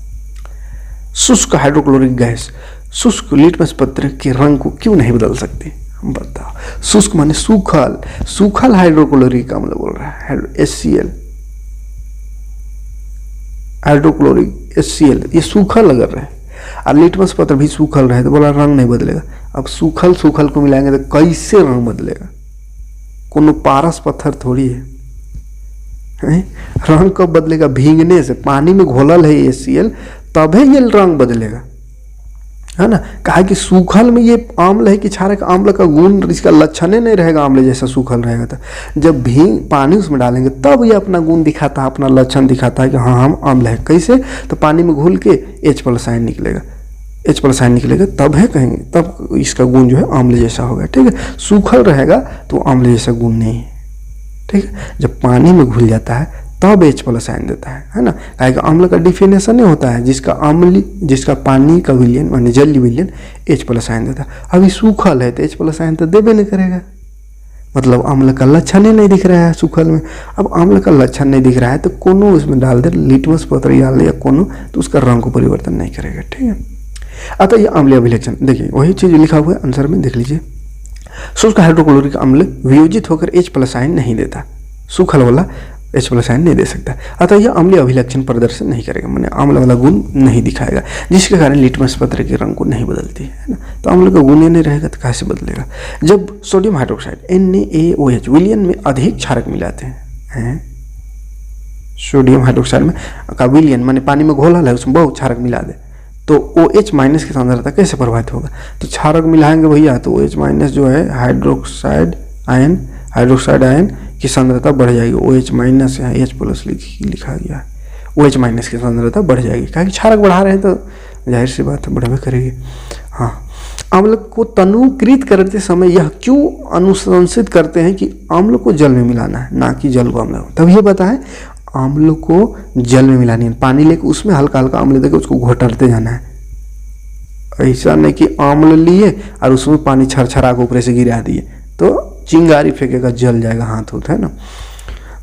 शुष्क हाइड्रोक्लोरिक गैस शुष्क लिटमस पत्र के रंग को क्यों नहीं बदल सकती? बताओ। शुष्क माने सूखल, सूखल हाइड्रोक्लोरिक अम्ल बोल रहा है, HCl हाइड्रोक्लोरिक HCl, ये सूखल अगर रहे और लिटमस पत्र भी सूखल रहे तो बोला रंग नहीं बदलेगा। अब सूखल सूखल को मिलाएंगे तो कैसे रंग बदलेगा? कोनो पारस पत्थर थोड़ी है, रंग कब बदलेगा? भीगने से, पानी में घोलल है HCl तभी ये रंग बदलेगा। है ना। कहा कि सूखल में ये आम्ल है कि क्षारक आम्ल का गुण, इसका लक्षण ही नहीं रहेगा आम्ल जैसा सूखल रहेगा। तो जब भी पानी उसमें डालेंगे तब ये अपना गुण दिखाता है, अपना लक्षण दिखाता है कि हाँ हम आम्ल है। कैसे? तो पानी में घुल के H+ आयन निकलेगा, H+ आयन निकलेगा तब है कहेंगे, तब इसका गुण जो है आम्ल जैसा होगा। ठीक है, सूखल रहेगा तो आम्ल जैसा गुण नहीं है। ठीक है, जब पानी में घुल जाता है तब H+ आयन देता है ना। काहे अम्ल का डिफिनेशन नहीं होता है जिसका पानी का विलयन माने जलीय विलयन H+ आयन देता है। अभी सूखल है तो H+ आयन तो देबे नहीं करेगा, मतलब अम्ल का लक्षण ही नहीं दिख रहा है सूखल में। अब अम्ल का लक्षण नहीं दिख रहा है तो कोनो उसमें डाल दे, लिटमस पत्र डाल दे या कोनो, तो उसका रंग को परिवर्तन नहीं करेगा। ठीक है, अतः यह अम्लीय अभिलक्षण, देखिए वही चीज लिखा हुआ है आंसर में, देख लीजिए। शुष्क हाइड्रोक्लोरिक अम्ल वियोजित होकर H+ आयन नहीं देता, सूखल वाला H+ आयन नहीं दे सकता, अतः यह अम्लीय अभिलक्षण प्रदर्शन नहीं करेगा, माने अम्ल वाला गुण नहीं दिखाएगा, जिसके कारण लिटमस पत्र के रंग को नहीं बदलती है ना। तो अम्ल का गुण ही नहीं रहेगा तो कैसे बदलेगा। जब सोडियम हाइड्रोक्साइड NaOH विलयन में अधिक क्षारक मिलाते हैं, सोडियम हाइड्रोक्साइड में का विलयन माने पानी में घोला है उसमें बहुत क्षारक मिला दे तो OH- की सांद्रता कैसे प्रभावित होगा। तो क्षारक मिलाएंगे भैया तो OH- जो है हाइड्रोक्साइड आयन की सांद्रता बढ़ जाएगी। OH- यहाँ H+ लिखा गया है, OH- की सांद्रता बढ़ जाएगी, क्योंकि क्षारक बढ़ा रहे हैं तो जाहिर सी बात है बढ़ावे करेगी। हाँ, अम्ल को तनुकृत करते समय यह क्यों अनुशंसित करते हैं कि अम्ल को जल में मिलाना है, ना कि जल को अम्ल। तब ये बताएं, अम्ल को जल में मिलानी है, पानी लेके उसमें हल्का हल्का अम्ल देकर उसको घोटरते जाना है। ऐसा नहीं कि अम्ल लिए और उसमें पानी छरछरा के ऊपर से गिरा दिए तो चिंगारी फेंकेगा, जल जाएगा, हाथ होता है ना।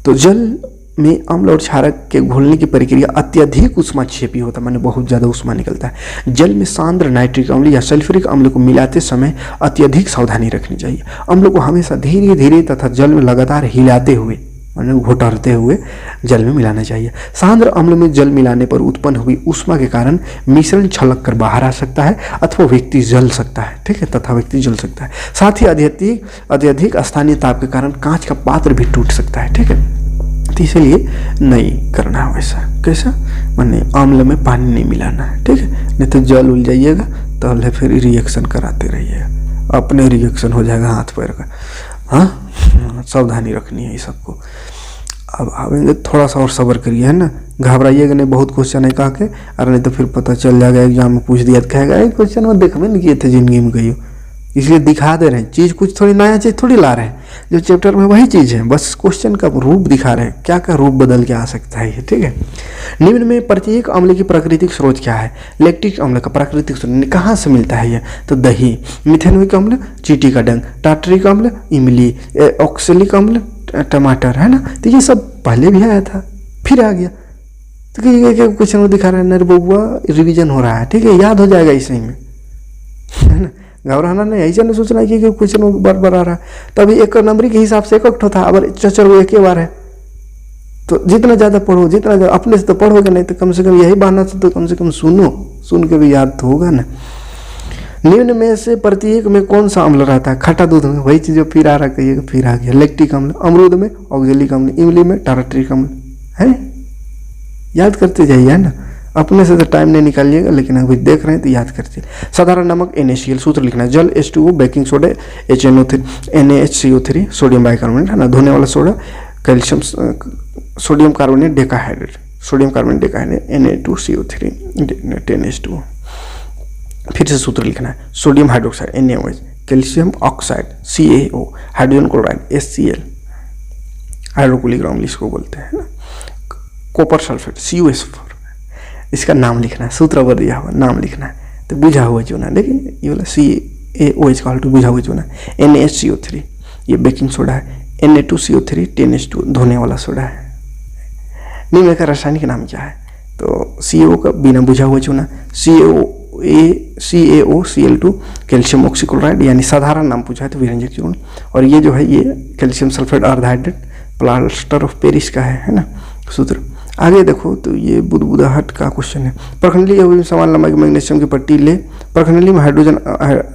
तो जल में अम्ल और क्षारक के घुलने की प्रक्रिया अत्यधिक उष्माक्षेपी होता है, माने बहुत ज़्यादा उष्मा निकलता है। जल में सांद्र नाइट्रिक अम्ल या सल्फ्यूरिक अम्ल को मिलाते समय अत्यधिक सावधानी रखनी चाहिए। अम्ल को हमेशा धीरे धीरे तथा जल में लगातार हिलाते हुए माने घोटरते हुए जल में मिलाना चाहिए। सांद्र अम्ल में जल मिलाने पर उत्पन्न हुई ऊष्मा के कारण मिश्रण छलक कर बाहर आ सकता है अथवा व्यक्ति जल सकता है। ठीक है, तथा व्यक्ति जल सकता है। साथ ही अत्यधिक स्थानीय ताप के कारण कांच का पात्र भी टूट सकता है। ठीक है, तो इसलिए नहीं करना है वैसा। कैसा माने अम्ल में पानी नहीं मिलाना है। ठीक है, नहीं तो जल उल जाइएगा तो फिर रिएक्शन कराते रहिएगा, अपने रिएक्शन हो जाएगा हाथ पैर का। हाँ, सावधानी रखनी है ये सबको। अब आवेंगे, थोड़ा सा और सब्र करिए, है ना, घबराइएगा नहीं। बहुत क्वेश्चन है कहा के, अरे नहीं तो फिर पता चल जाएगा एग्जाम में पूछ दिया तो कहेगा एक क्वेश्चन में देखबे नहीं किए थे जिंदगी में कहियो, इसलिए दिखा दे रहे हैं चीज़, कुछ थोड़ी नया चीज़ थोड़ी ला रहे हैं, जो चैप्टर में वही चीज़ है, बस क्वेश्चन का रूप दिखा रहे हैं, क्या क्या रूप बदल के आ सकता है ये। ठीक है, निम्न में प्रत्येक अम्ल की प्राकृतिक स्रोत क्या है। लैक्टिक अम्ल का प्राकृतिक स्रोत कहाँ से मिलता है ये, तो दही। मिथेनोइक अम्ल चींटी का डंक। टार्टरिक अम्ल इमली। ऑक्सैलिक अम्ल टमाटर, है ना। तो ये सब पहले भी आया था फिर आ गया, तो क्वेश्चन में दिखा रहा है नर बउआ रिविजन हो रहा है। ठीक है, याद हो जाएगा इसी में, है ना, घबराना नहीं। ऐसा नहीं सोचना कि क्वेश्चन बार बार आ रहा है। तभी एक नंबर के हिसाब से एक था, अगर चचर वो एक ही बार है तो जितना ज़्यादा पढ़ो, जितना ज़्यादा अपने से तो पढ़ोगे नहीं तो कम से कम यही बहाना से तो कम से कम सुन के भी याद तो होगा ना। निम्न में से प्रत्येक में कौन सा अम्ल रहता है। खट्टा दूध में, वही चीज़ जो फिर आ रहा कहिएगा, फिर आ गया। लैक्टिक अम्ल। अमरूद में ऑक्सैलिक अम्ल। इमली में टार्टरिक अम्ल। है, याद करते जाइए, है ना, अपने से तो टाइम नहीं निकालिएगा, लेकिन अभी देख रहे हैं तो याद करते। साधारण नमक NaCl, सूत्र लिखना है। जल H2O, baking soda HNO3, NaHCO3, sodium bicarbonate, है ना। धोने वाला soda calcium, sodium carbonate decahydrate, Na2CO3 10H2O। फिर से सूत्र लिखना है। Sodium hydroxide NaOH, calcium oxide CaO, hydrogen chloride HCl, hydrochloric अम्ल इसको बोलते हैं ना। कॉपर सल्फेट CuSO4, इसका नाम लिखना है, सूत्र पर दिया हुआ नाम लिखना है, तो बुझा हुआ चुना। देखिए ये वाला CaOH का बुझा हुआ चुना। NaHCO3 ये बेकिंग सोडा है। Na2CO3 10H2 धोने वाला सोडा है। निम्न का रासायनिक नाम क्या है, तो CaO का बिना बुझा हुआ चुना। CaOCl2 कैल्शियम ऑक्सीक्लोराइड, यानी साधारण नाम पूछा है तो विरंजक चूर्ण। और ये जो है ये कैल्शियम सल्फेट अर्धहाइड्रेट प्लास्टर ऑफ पेरिस का है ना सूत्र। आगे देखो तो ये बुदबुदाहट का क्वेश्चन है। प्रखंडली समान लंबाई मैग्नीशियम की पट्टी ले। प्रखंडली में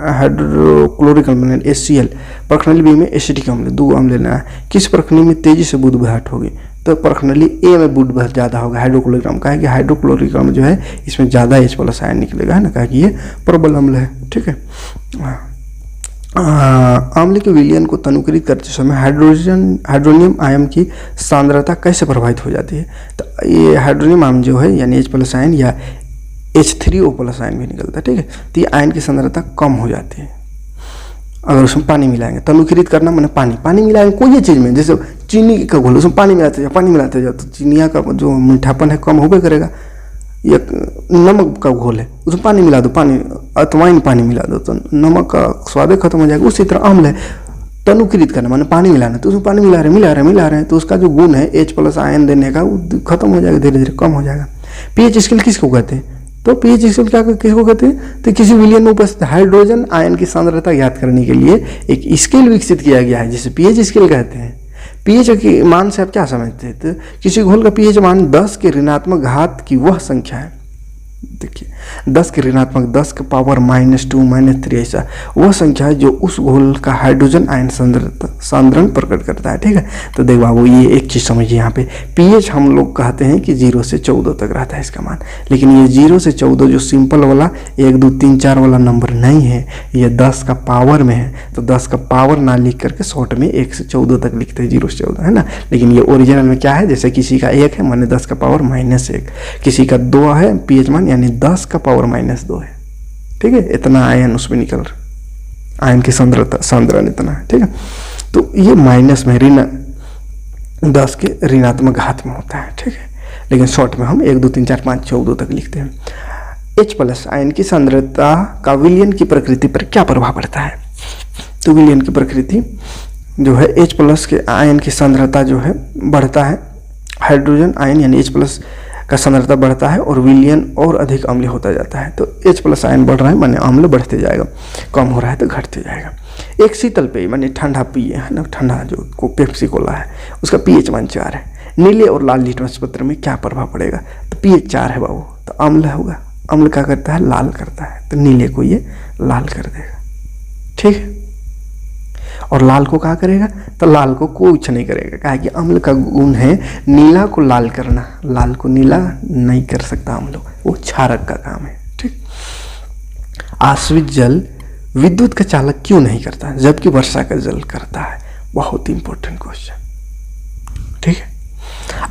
हाइड्रोक्लोरिक अम्ल HCl। प्रखंडली बी में एसिटिक अम्ल, दो अम्ल लेना है। किस प्रखंडली में तेजी से बुदबुदाहट होगी, तो पर्सनली ए में बूट बहुत ज़्यादा होगा हाइड्रोक्लोरिक का है कि हाइड्रोक्लोरिक जो है इसमें ज़्यादा H+ आयन निकलेगा, है ना, कहा कि ये प्रबल अम्ल है। ठीक है, अम्ल के विलयन को तनुकृत करते समय हाइड्रोनियम आयन की सांद्रता कैसे प्रभावित हो जाती है? तो ये हाइड्रोनियम आयन जो है यानी H+ आयन या H3O+ आयन भी निकलता है। ठीक है, तो ये आयन की सांद्रता कम हो जाती है अगर उसमें पानी मिलाएंगे। तनुकृत करना मैंने पानी मिलाएंगे कोई चीज़ में, जैसे चीनी का घोल उसमें पानी मिलाते जाओ तो चीनिया का जो मीठापन है कम होबे करेगा। या नमक का घोल है उसमें पानी मिला दो, अतवाइन पानी मिला दो तो नमक का स्वाद खत्म हो जाएगा। उसी तरह अम्ल है, तनुकृत करना माने पानी मिलाना, तो उसमें पानी मिला रहे हैं तो उसका जो गुण है H+ आयन देने का वो खत्म हो जाएगा, धीरे धीरे कम हो जाएगा। pH स्केल किसको कहते हैं? तो pH स्केल किसको कहते हैं? तो किसी विलयन में उपस्थित हाइड्रोजन आयन की सांद्रता ज्ञात करने के लिए एक स्केल विकसित किया गया है जिसे pH स्केल कहते हैं। pH के मान से आप क्या समझते हैं? तो किसी घोल का pH मान 10 के ऋणात्मक घात की वह संख्या है, देखिए 10 के ऋणात्मक 10 के पावर -2 -3 ऐसा वह संख्या है जो उस घोल का हाइड्रोजन आयन सांद्रण प्रकट करता है। ठीक है, तो देख बाबू ये एक चीज़ समझिए, यहाँ पे pH हम लोग कहते हैं कि 0 से 14 तक रहता है इसका मान, लेकिन ये 0 से 14 जो सिंपल वाला 1 2 3 4 वाला नंबर नहीं है, ये 10 का पावर में है। तो 10 का पावर ना लिख करके शॉर्ट में 1 से 14 तक लिखते हैं, 0 से 14, है ना। लेकिन ये ओरिजिनल में क्या है, जैसे किसी का 1 है माने 10 का पावर -1, किसी का 2 है pH मान यानी 10 का पावर -2 है। ठीक है, इतना आयन उसमें निकल रहा, आयन की सांद्रण इतना है। ठीक है, तो ये माइनस में 10 के ऋणात्मक घात में होता है। ठीक है, लेकिन शॉर्ट में हम 1 2 3 4 5 14 तक लिखते हैं। H+ आयन की सांद्रता का विलयन की प्रकृति पर क्या प्रभाव पड़ता है? तो विलयन की प्रकृति जो है H+ के आयन की सांद्रता जो है बढ़ता है, हाइड्रोजन आयन यानी H+ का सांद्रता बढ़ता है और विलयन और अधिक अम्लीय होता जाता है। तो H+ आयन बढ़ रहा है माने अम्ल बढ़ते जाएगा, कम हो रहा है तो घटते जाएगा। एक शीतल पेय माने ठंडा पिए, है ना, ठंडा जो पेप्सी कोला है उसका pH मान 4 है। नीले और लाल लिटमस पत्र में क्या प्रभाव पड़ेगा? तो pH 4 है बाबू, तो अम्ल होगा। अम्ल क्या करता है? लाल करता है, तो नीले को ये लाल कर देगा। ठीक है, और लाल को क्या करेगा? तो लाल को कुछ नहीं करेगा, कहा कि अम्ल का गुण है नीला को लाल करना, लाल को नीला नहीं कर सकता अम्ल, वो क्षारक का काम है। ठीक, आश्रित जल विद्युत का चालक क्यों नहीं करता जबकि वर्षा का जल करता है? बहुत इंपॉर्टेंट क्वेश्चन। ठीक है,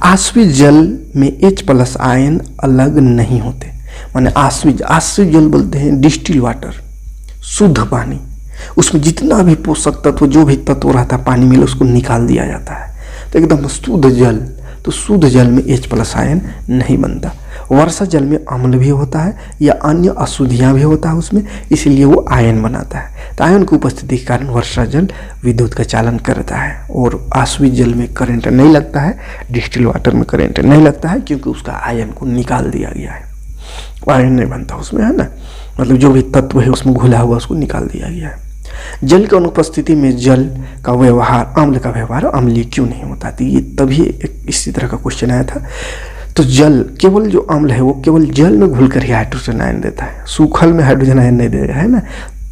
आश्रित जल में H+ आयन अलग नहीं होते, माने आश्रित जल बोलते हैं डिस्टिल वाटर, शुद्ध पानी, उसमें जितना भी पोषक तत्व जो भी तत्व रहता है पानी में उसको निकाल दिया जाता है, तो एकदम शुद्ध जल। तो शुद्ध जल में H+ आयन नहीं बनता। वर्षा जल में अम्ल भी होता है या अन्य अशुद्धियाँ भी होता है उसमें, इसलिए वो आयन बनाता है। तो आयन की उपस्थिति के कारण वर्षा जल विद्युत का चालन करता है और आश्रित जल में करंट नहीं लगता है, डिस्टिल वाटर में करंट नहीं लगता है क्योंकि उसका आयन को निकाल दिया गया है, आयन नहीं बनता उसमें, है ना, मतलब जो भी तत्व है उसमें घुला हुआ उसको निकाल दिया गया है। जल की अनुपस्थिति में जल का व्यवहार, अम्ल का व्यवहार अम्लीय क्यों नहीं होता? तो ये तभी इसी तरह का क्वेश्चन आया था। तो जल केवल जो अम्ल है वो केवल जल में घुलकर ही हाइड्रोजन आयन देता है, सूखल में हाइड्रोजन आयन नहीं देगा, है ना।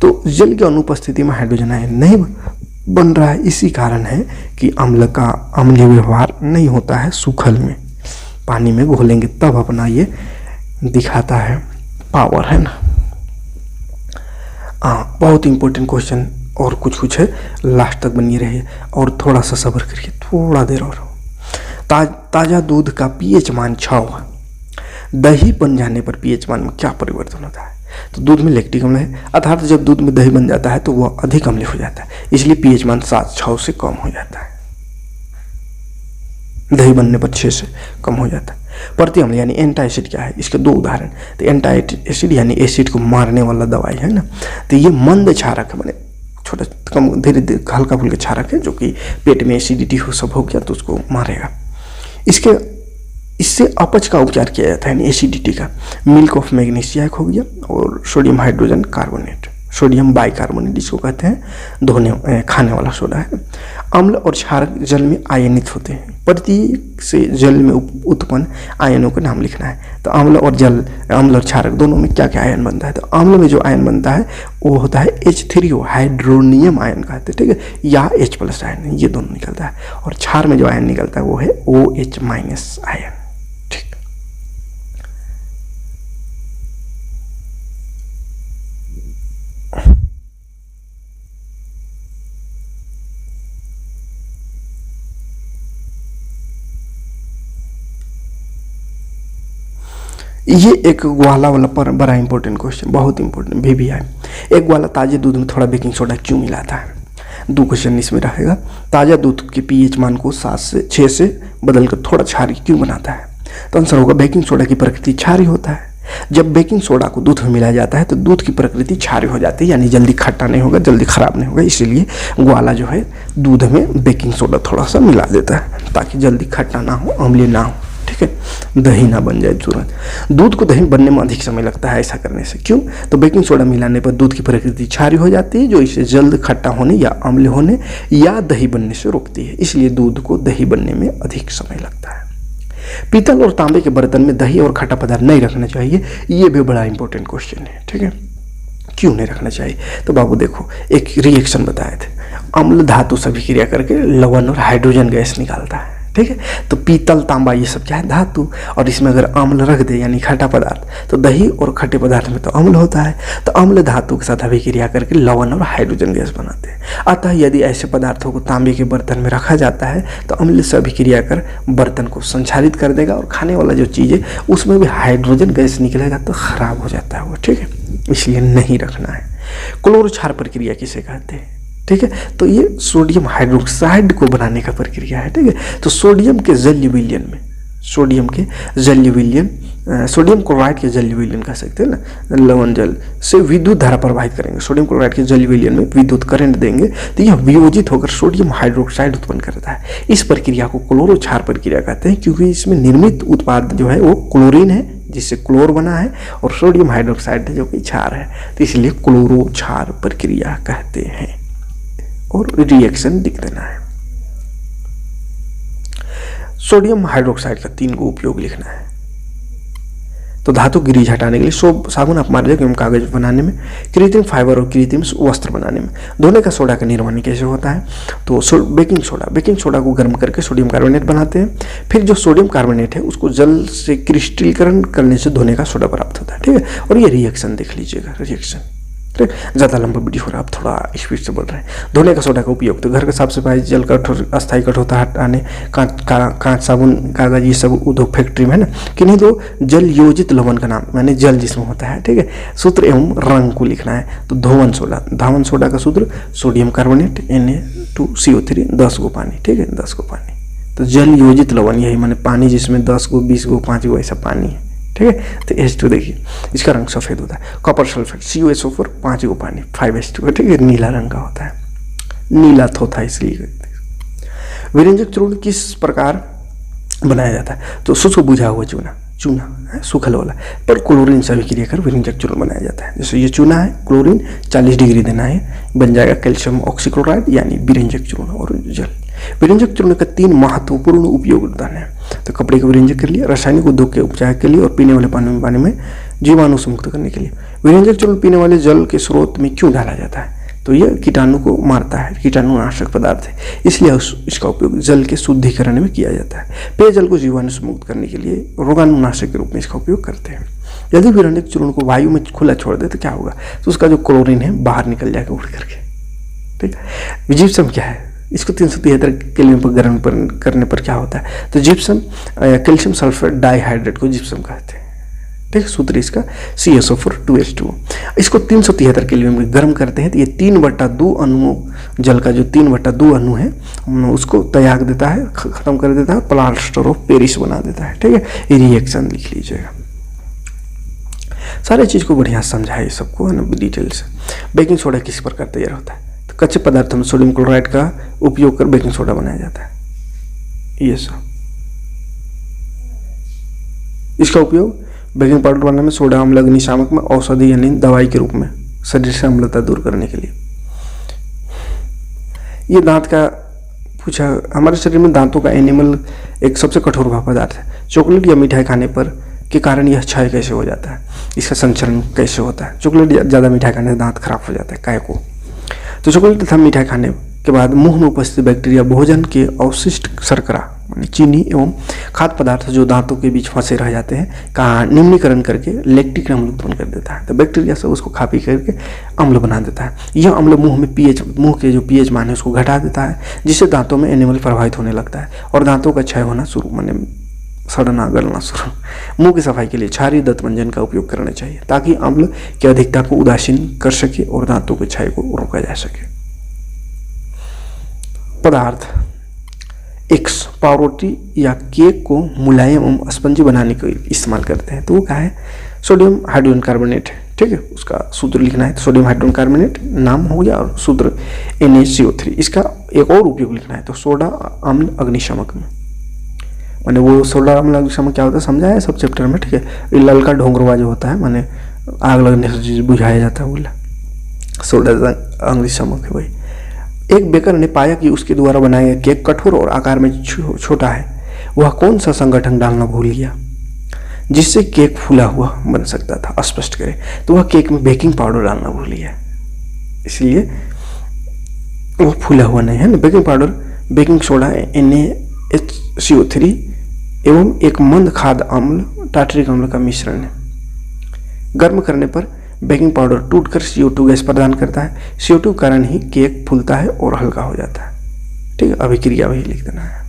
तो जल की अनुपस्थिति में हाइड्रोजन आयन नहीं बन रहा है, इसी कारण है कि अम्ल का अम्लीय व्यवहार नहीं होता है सूखल में। पानी में घोलेंगे तब अपना ये दिखाता है पावर, है ना। हाँ, बहुत इंपॉर्टेंट क्वेश्चन और कुछ है, लास्ट तक बनी रहिए और थोड़ा सा सब्र करिए, थोड़ा देर और। ताज़ा दूध का pH मान 6 है, दही बन जाने पर pH मान में क्या परिवर्तन होता है? तो दूध में लैक्टिक अम्ल है, अर्थात जब दूध में दही बन जाता है तो वह अधिक अम्लीय हो जाता है, इसलिए pH मान 7-6 से कम हो जाता है। दही बनने पर 6 से कम हो जाता है। प्रति अम्ल यानी एंटा एसिड क्या है? इसके 2 उदाहरण। तो एंटा एसिड यानी एसिड को मारने वाला दवाई, है ना। तो ये मंद क्षारक है, मैंने छोटा कम धीरे धीरे हल्का फुल्का क्षारक है जो कि पेट में एसिडिटी हो सब हो गया तो उसको मारेगा। इससे अपच का उपचार किया जाता है यानी एसिडिटी का। मिल्क ऑफ मैग्नीशिया हो गया और sodium hydrogen carbonate, sodium bicarbonate जिसको कहते हैं धोने खाने वाला सोडा है। अम्ल और क्षारक जल में आयनित होते हैं। प्रत्येक से जल में उत्पन्न आयनों का नाम लिखना है। तो अम्ल और क्षारक दोनों में क्या क्या आयन बनता है? तो अम्ल में जो आयन बनता है वो होता है H3O, हाइड्रोनियम आयन कहते हैं, ठीक है, या H+ आयन, ये दोनों निकलता है। और क्षार में जो आयन निकलता है वो है OH- आयन। ये एक ग्वाला वाला पर बड़ा इंपॉर्टेंट क्वेश्चन, बहुत इंपॉर्टेंट VVI। एक ग्वाला ताजे दूध में थोड़ा बेकिंग सोडा क्यों मिलाता है? 2 क्वेश्चन इसमें रहेगा। ताज़ा दूध के pH मान को 7 से 6 से बदलकर थोड़ा क्षारीय क्यों बनाता है? तो आंसर होगा बेकिंग सोडा की प्रकृति क्षारीय होता है। जब बेकिंग सोडा को दूध में मिलाया जाता है तो दूध की प्रकृति क्षारीय हो जाती है, यानी जल्दी खट्टा नहीं होगा, जल्दी खराब नहीं होगा। इसीलिए ग्वाला जो है दूध में बेकिंग सोडा थोड़ा सा मिला देता है ताकि जल्दी खट्टा ना हो, अम्लीय ना हो, ठीक है, दही ना बन जाए तुरंत। दूध को दही बनने में अधिक समय लगता है ऐसा करने से। क्यों? तो बेकिंग सोडा मिलाने पर दूध की प्रकृति क्षारीय हो जाती है जो इसे जल्द खट्टा होने या अम्ल होने या दही बनने से रोकती है। इसलिए दूध को दही बनने में अधिक समय लगता है। पीतल और तांबे के बर्तन में दही और खट्टा पदार्थ नहीं रखना चाहिए। ये भी बड़ा इंपॉर्टेंट क्वेश्चन है, ठीक है, क्यों नहीं रखना चाहिए? तो बाबू देखो, एक रिएक्शन बताए थे, अम्ल धातु से अभिक्रिया करके लवण और हाइड्रोजन गैस निकालता है, ठीक है। तो पीतल तांबा ये सब क्या है? धातु। और इसमें अगर अम्ल रख दे यानी खट्टा पदार्थ, तो दही और खट्टे पदार्थ में तो अम्ल होता है, तो अम्ल धातु के साथ अभिक्रिया करके लवण और हाइड्रोजन गैस बनाते हैं। अतः यदि ऐसे पदार्थों को तांबे के बर्तन में रखा जाता है तो अम्ल से अभिक्रिया कर बर्तन को संक्षारित कर देगा और खाने वाला जो चीज़ है उसमें भी हाइड्रोजन गैस निकलेगा तो खराब हो जाता है वो, ठीक है, इसलिए नहीं रखना है। क्लोरो क्षार प्रक्रिया किसे कहते हैं? ठीक है, तो ये सोडियम हाइड्रोक्साइड को बनाने का प्रक्रिया है, ठीक है। तो सोडियम क्लोराइड के जलीय विलयन कह सकते हैं ना, लवण जल से विद्युत धारा प्रवाहित करेंगे, सोडियम क्लोराइड के जलीय विलयन में विद्युत करंट देंगे तो यह वियोजित होकर सोडियम हाइड्रोक्साइड उत्पन्न करता है। इस प्रक्रिया को क्लोरो क्षार प्रक्रिया कहते हैं क्योंकि इसमें निर्मित उत्पाद जो है वो क्लोरीन है जिससे क्लोर बना है और सोडियम हाइड्रोक्साइड है जो कि क्षार है, तो इसलिए क्लोरो क्षार प्रक्रिया कहते हैं। और रिएक्शन लिख देना है। सोडियम हाइड्रोक्साइड का 3 को उपयोग लिखना है। तो धातु गिरीज हटाने के लिए साबुन अपमार्जक एवं कागज बनाने में, कृत्रिम फाइबर और कृत्रिम वस्त्र बनाने में। धोने का सोडा का निर्माण कैसे होता है? तो बेकिंग सोडा को गर्म करके सोडियम कार्बोनेट बनाते हैं। फिर जो सोडियम कार्बोनेट है उसको जल से क्रिस्टलीकरण करने से धोने का सोडा प्राप्त होता है, ठीक है। और ये रिएक्शन देख लीजिएगा, रिएक्शन, ठीक। ज़्यादा लंबा वीडियो हो रहा है, आप थोड़ा स्पीड से बोल रहे हैं। धोने का सोडा का उपयोग तो घर का साफ सफाई, जल कठोर अस्थायी कठोरता हटाने, कांच साबुन कागज ये सब उद्योग फैक्ट्री में है ना। किन्हीं दो जल योजित लवण का नाम, यानी जल जिसमें होता है, ठीक है, सूत्र एवं रंग को लिखना है। तो धावन सोडा का सूत्र सोडियम कार्बोनेट Na2CO3 10 गो पानी, ठीक है, 10 गो पानी। तो जल योजित लवण यही माने पानी जिसमें 10 गो 20 गो 5 गो ऐसा पानी है, ठीक है। तो H2 देखिए इसका रंग सफ़ेद होता है। कॉपर सल्फेट CuSO4 5 गो पानी 5H2, ठीक है, नीला रंग का होता है, नीला थोथा इसलिए। विरंजक चूर्ण किस प्रकार बनाया जाता है? तो शुष्क बुझा हुआ चूना सूखल वाला पर क्लोरीन से अभिक्रिया कर विरंजक चूर्ण बनाया जाता है। जैसे ये चूना है, क्लोरीन 40 डिग्री देना है, बन जाएगा कैल्शियम ऑक्सीक्लोराइड यानी विरंजक चूर्ण। और जल विरंजक चूर्ण का 3 महत्वपूर्ण उपयोग है। तो कपड़े को विरंजक कर लिया, रासायनिक उद्योग के उपचार के लिए और पीने वाले पानी में जीवाणु से मुक्त करने के लिए। विरंजक चूर्ण पीने वाले जल के स्रोत में क्यों डाला जाता है? तो यह कीटाणु को मारता है, कीटाणुनाशक पदार्थ है, इसलिए इसका उपयोग जल के शुद्धिकरण में किया जाता है। पेयजल को जीवाणु से मुक्त करने के लिए रोगाणुनाशक के रूप में इसका उपयोग करते हैं। यदि विरंजक चूर्ण को वायु में खुला छोड़ दे तो क्या होगा? तो उसका जो क्लोरीन है बाहर निकल जाएगा उड़ करके, ठीक है। जिप्सम क्या है? इसको 373 केल्विन पर गर्म करने पर क्या होता है? तो जिप्सम कैल्शियम सल्फेट डाइहाइड्रेट को जिप्सम कहते हैं, ठीक है। सूत्र इसका CSO4 2H2। इसको 373 केल्विन में गर्म करते हैं तो ये 3/2 अणु, जल का जो 3/2 अणु है उसको त्याग देता है, खत्म कर देता है, प्लास्टर ऑफ पेरिस बना देता है, ठीक है। ये रिएक्शन लिख लीजिएगा। सारे चीज़ को बढ़िया समझाए सबको, है ना, डिटेल से। बेकिंग सोडा किस प्रकार तैयार होता है? तो कच्चे पदार्थों में सोडियम क्लोराइड का उपयोग कर बेकिंग सोडा बनाया जाता है। ये सब इसका उपयोग बेकिंग पाउडर बनाने में, सोडा अम्ल अग्निशामक में, औषधि यानी दवाई के रूप में शरीर से अम्लता दूर करने के लिए। ये दांत का पूछा, हमारे शरीर में दांतों का एनिमल एक सबसे कठोर पदार्थ है। चॉकलेट या मिठाई खाने पर के कारण यह क्षय कैसे हो जाता है, इसका संचरण कैसे होता है? चॉकलेट ज़्यादा मिठाई खाने से दांत खराब हो जाता है, काय को? तो चॉकलेट तथा मिठाई खाने के बाद मुंह में उपस्थित बैक्टीरिया भोजन के अवशिष्ट शर्करा यानी चीनी एवं खाद्य पदार्थ जो दांतों के बीच फंसे रह जाते हैं का निम्नीकरण करके लैक्टिक अम्ल उत्पन्न कर देता है। तो बैक्टीरिया से उसको खा पी करके अम्ल बना देता है। यह अम्ल मुंह के जो पीएच मान है उसको घटा देता है, जिससे दांतों में एनिमल प्रभावित होने लगता है और दांतों का क्षय होना शुरू, माने सड़ना गलना शुरू। मुंह की सफाई के लिए क्षारीय दंतमंजन का उपयोग करना चाहिए ताकि अम्ल की अधिकता को उदासीन कर सके और दांतों के क्षय को रोका जा सके। पदार्थ एक्स पावरोटी या केक को मुलायम एवं स्पंजी बनाने के इस्तेमाल करते हैं। तो वो क्या है? सोडियम हाइड्रोजन कार्बोनेट है, ठीक है। उसका सूत्र लिखना है तो सोडियम हाइड्रोजन कार्बोनेट नाम हो गया और सूत्र NaCO3। इसका एक और उपयोग लिखना है तो सोडा अम्ल अग्निशामक में, माने वो सोडा अम्ल अग्निशामक क्या होता है समझा है सब चैप्टर में, ठीक है। ये ललका ढोंगरवा जो होता है, माने आग लगने से चीज बुझाया जाता है, बोला सोडा अग्निशामक है वही। एक बेकर ने पाया कि उसके द्वारा बनाया गया केक कठोर और आकार में छोटा है। वह कौन सा संगठन डालना भूल गया जिससे केक फूला हुआ बन सकता था? स्पष्ट करें। तो वह केक में बेकिंग पाउडर डालना भूल गया, इसलिए वो फूला हुआ नहीं है ना। Baking powder, baking soda, NaCO3 एवं एक मंद खाद्य अम्ल टार्टरिक अम्ल का मिश्रण है। गर्म करने पर बेकिंग पाउडर टूटकर CO2 गैस प्रदान करता है। CO2 के कारण ही केक फूलता है और हल्का हो जाता है, ठीक है। अभिक्रिया वही लिख देना है।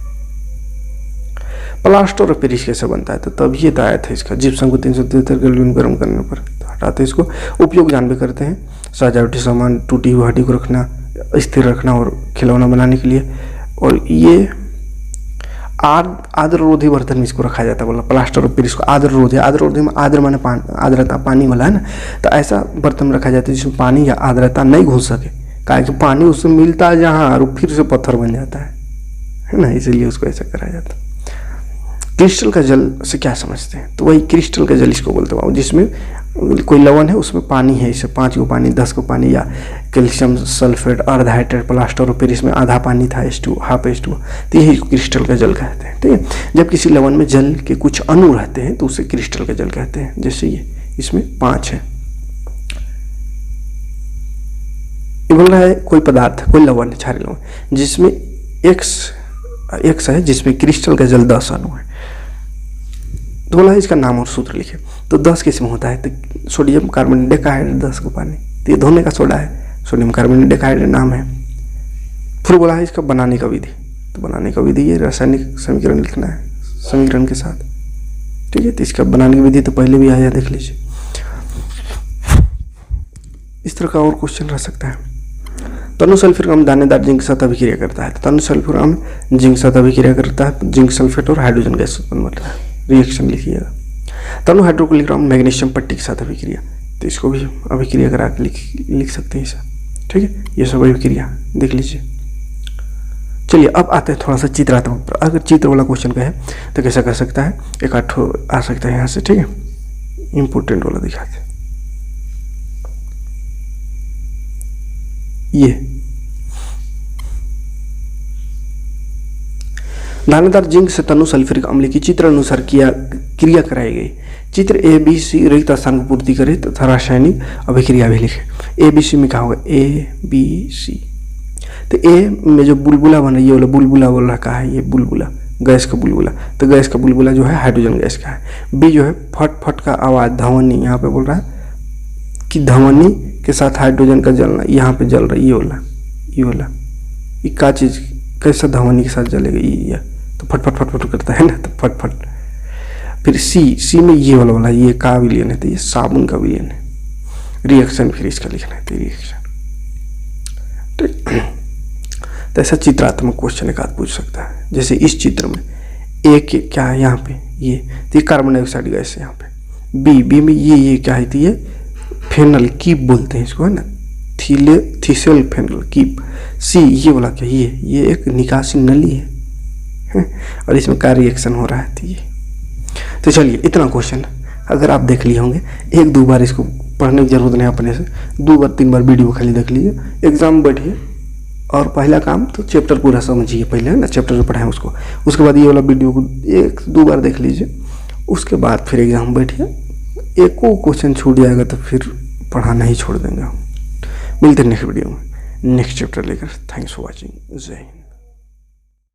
प्लास्टर ऑफ पेरिस कैसे बनता है? तो तब ये आया था इसका जिप्सम को 373 केल्विन गर्म करने पर तो हटाते हैं इसको। उपयोग जान भी करते हैं, सजावटी सामान, टूटी हुई हड्डी को रखना, स्थिर रखना और खिलौना बनाने के लिए। और ये आर्द्ररोधी बर्तन में इसको रखा जाता है। बोला प्लास्टर ऑफ पेरिस को आर्द्ररोधी, आर्द्ररोधी में आर्द्र माने आर्द्रता पानी वाला है ना, तो ऐसा बर्तन में रखा जाता है जिसमें पानी या आर्द्रता नहीं घुस सके, कारण कि पानी उससे मिलता है जहाँ और फिर से पत्थर बन जाता है ना, इसलिए उसको ऐसा करा जाता है। क्रिस्टल का जल से क्या समझते हैं? तो वही क्रिस्टल का जल इसको बोलते हैं जिसमें कोई लवण है उसमें पानी है, इसे 5 को पानी 10 को पानी, या कैल्शियम सल्फेट अर्ध हाइड्रेट प्लास्टर ऑफ पेरिस में आधा पानी था H2 हाफ H2, तो यही क्रिस्टल का जल कहते हैं, ठीक है। जब किसी लवण में जल के कुछ अणु रहते हैं तो उसे क्रिस्टल का जल कहते हैं। जैसे ये इसमें 5 है, ये बोल रहा है कोई पदार्थ कोई लवण है, क्षारीय लवण जिसमें X है जिसमें क्रिस्टल का जल 10 अणु है। तो बोला इसका नाम और सूत्र लिखे। तो 10 किस्म होता है, तो सोडियम कार्बोनेट डेकाहाइड्रेट 10 को पानी, तो ये धोने का सोडा है, सोडियम कार्बोनेट डेकाहाइड्रेट नाम है। फिर बोला है इसका बनाने का विधि, तो बनाने का विधि ये रासायनिक समीकरण लिखना है समीकरण के साथ, ठीक है। तो इसका बनाने की विधि तो पहले भी आया, देख लीजिए। इस तरह का और क्वेश्चन रह सकता है। तनु सल्फ्यूरिक अम्ल दानेदार जिंक के साथ अभिक्रिया करता है। तो तनु सल्फ्यूरिक अम्ल जिंक के साथ अभिक्रिया करता है, जिंक सल्फेट और हाइड्रोजन गैस उत्पन्न होता है, रिएक्शन लिखिएगा। तनु हाइड्रोक्लोरिक अम्ल मैग्नीशियम पट्टी के साथ अभिक्रिया, तो इसको भी अभिक्रिया करा के लिख सकते हैं इसे, ठीक है। ये सब अभिक्रिया देख लीजिए। चलिए अब आते हैं थोड़ा सा चित्रात्मक पर। अगर चित्र वाला क्वेश्चन का है तो कैसा कर सकता है, एक आठ आ सकता है यहाँ से, ठीक है। इंपोर्टेंट वाला दिखाते हैं। ये दानेदार जिंक से तनु सल्फ्यूरिक अम्ल की चित्र अनुसार क्रिया कराई गई। चित्र ABC रिक्त स्थान को पूर्ति करे तथा रासायनिक अभिक्रिया भी लिखे। ABC में क्या होगा? ABC। तो A में जो बुलबुला बन रही है, ये बुलबुला बोल रहा है, ये बुलबुला गैस का बुलबुला, तो गैस का बुलबुला जो है हाइड्रोजन गैस का है। B जो है फट फट का आवाज, ध्वनि, यहाँ पे बोल रहा है कि ध्वनि के साथ हाइड्रोजन का जलना, यहाँ पे जल रहा है, ये वाला ये का चीज कैसा ध्वनि के साथ जलेगा, ये तो फट फट फट फट करता है ना, तो फट फट। फिर C में ये वाला ये का विलयन है, तो ये साबुन का विलयन है। रिएक्शन फिर इसका लिखना है, तो रिएक्शन, ठीक। तो ऐसा चित्रात्मक क्वेश्चन एक आध पूछ सकता है। जैसे इस चित्र में A के क्या है यहाँ पे, ये कार्बन डाइऑक्साइड गैस है यहाँ पे। B में ये क्या है, तो ये फेनल कीप बोलते हैं इसको, है ना, थीसियल फेनल कीप। C ये वाला क्या, ये एक निकासी नली है और इसमें क्या रिएक्शन हो रहा है, तो ये। तो चलिए इतना क्वेश्चन अगर आप देख लिए होंगे, 1-2 बार इसको पढ़ने की ज़रूरत नहीं अपने से, 2 बार 3 बार वीडियो खाली देख लीजिए, एग्ज़ाम बैठिए और पहला काम तो चैप्टर पूरा समझिए पहले, है ना, चैप्टर जो पढ़ाएं उसको, उसके बाद ये वाला वीडियो को 1-2 बार देख लीजिए, उसके बाद फिर एग्ज़ाम बैठिए। एक को क्वेश्चन छूट जाएगा तो फिर पढ़ाना ही छोड़ देंगे हम। मिलते हैं नेक्स्ट वीडियो में नेक्स्ट चैप्टर लेकर। Thanks for watching. जय हिंद।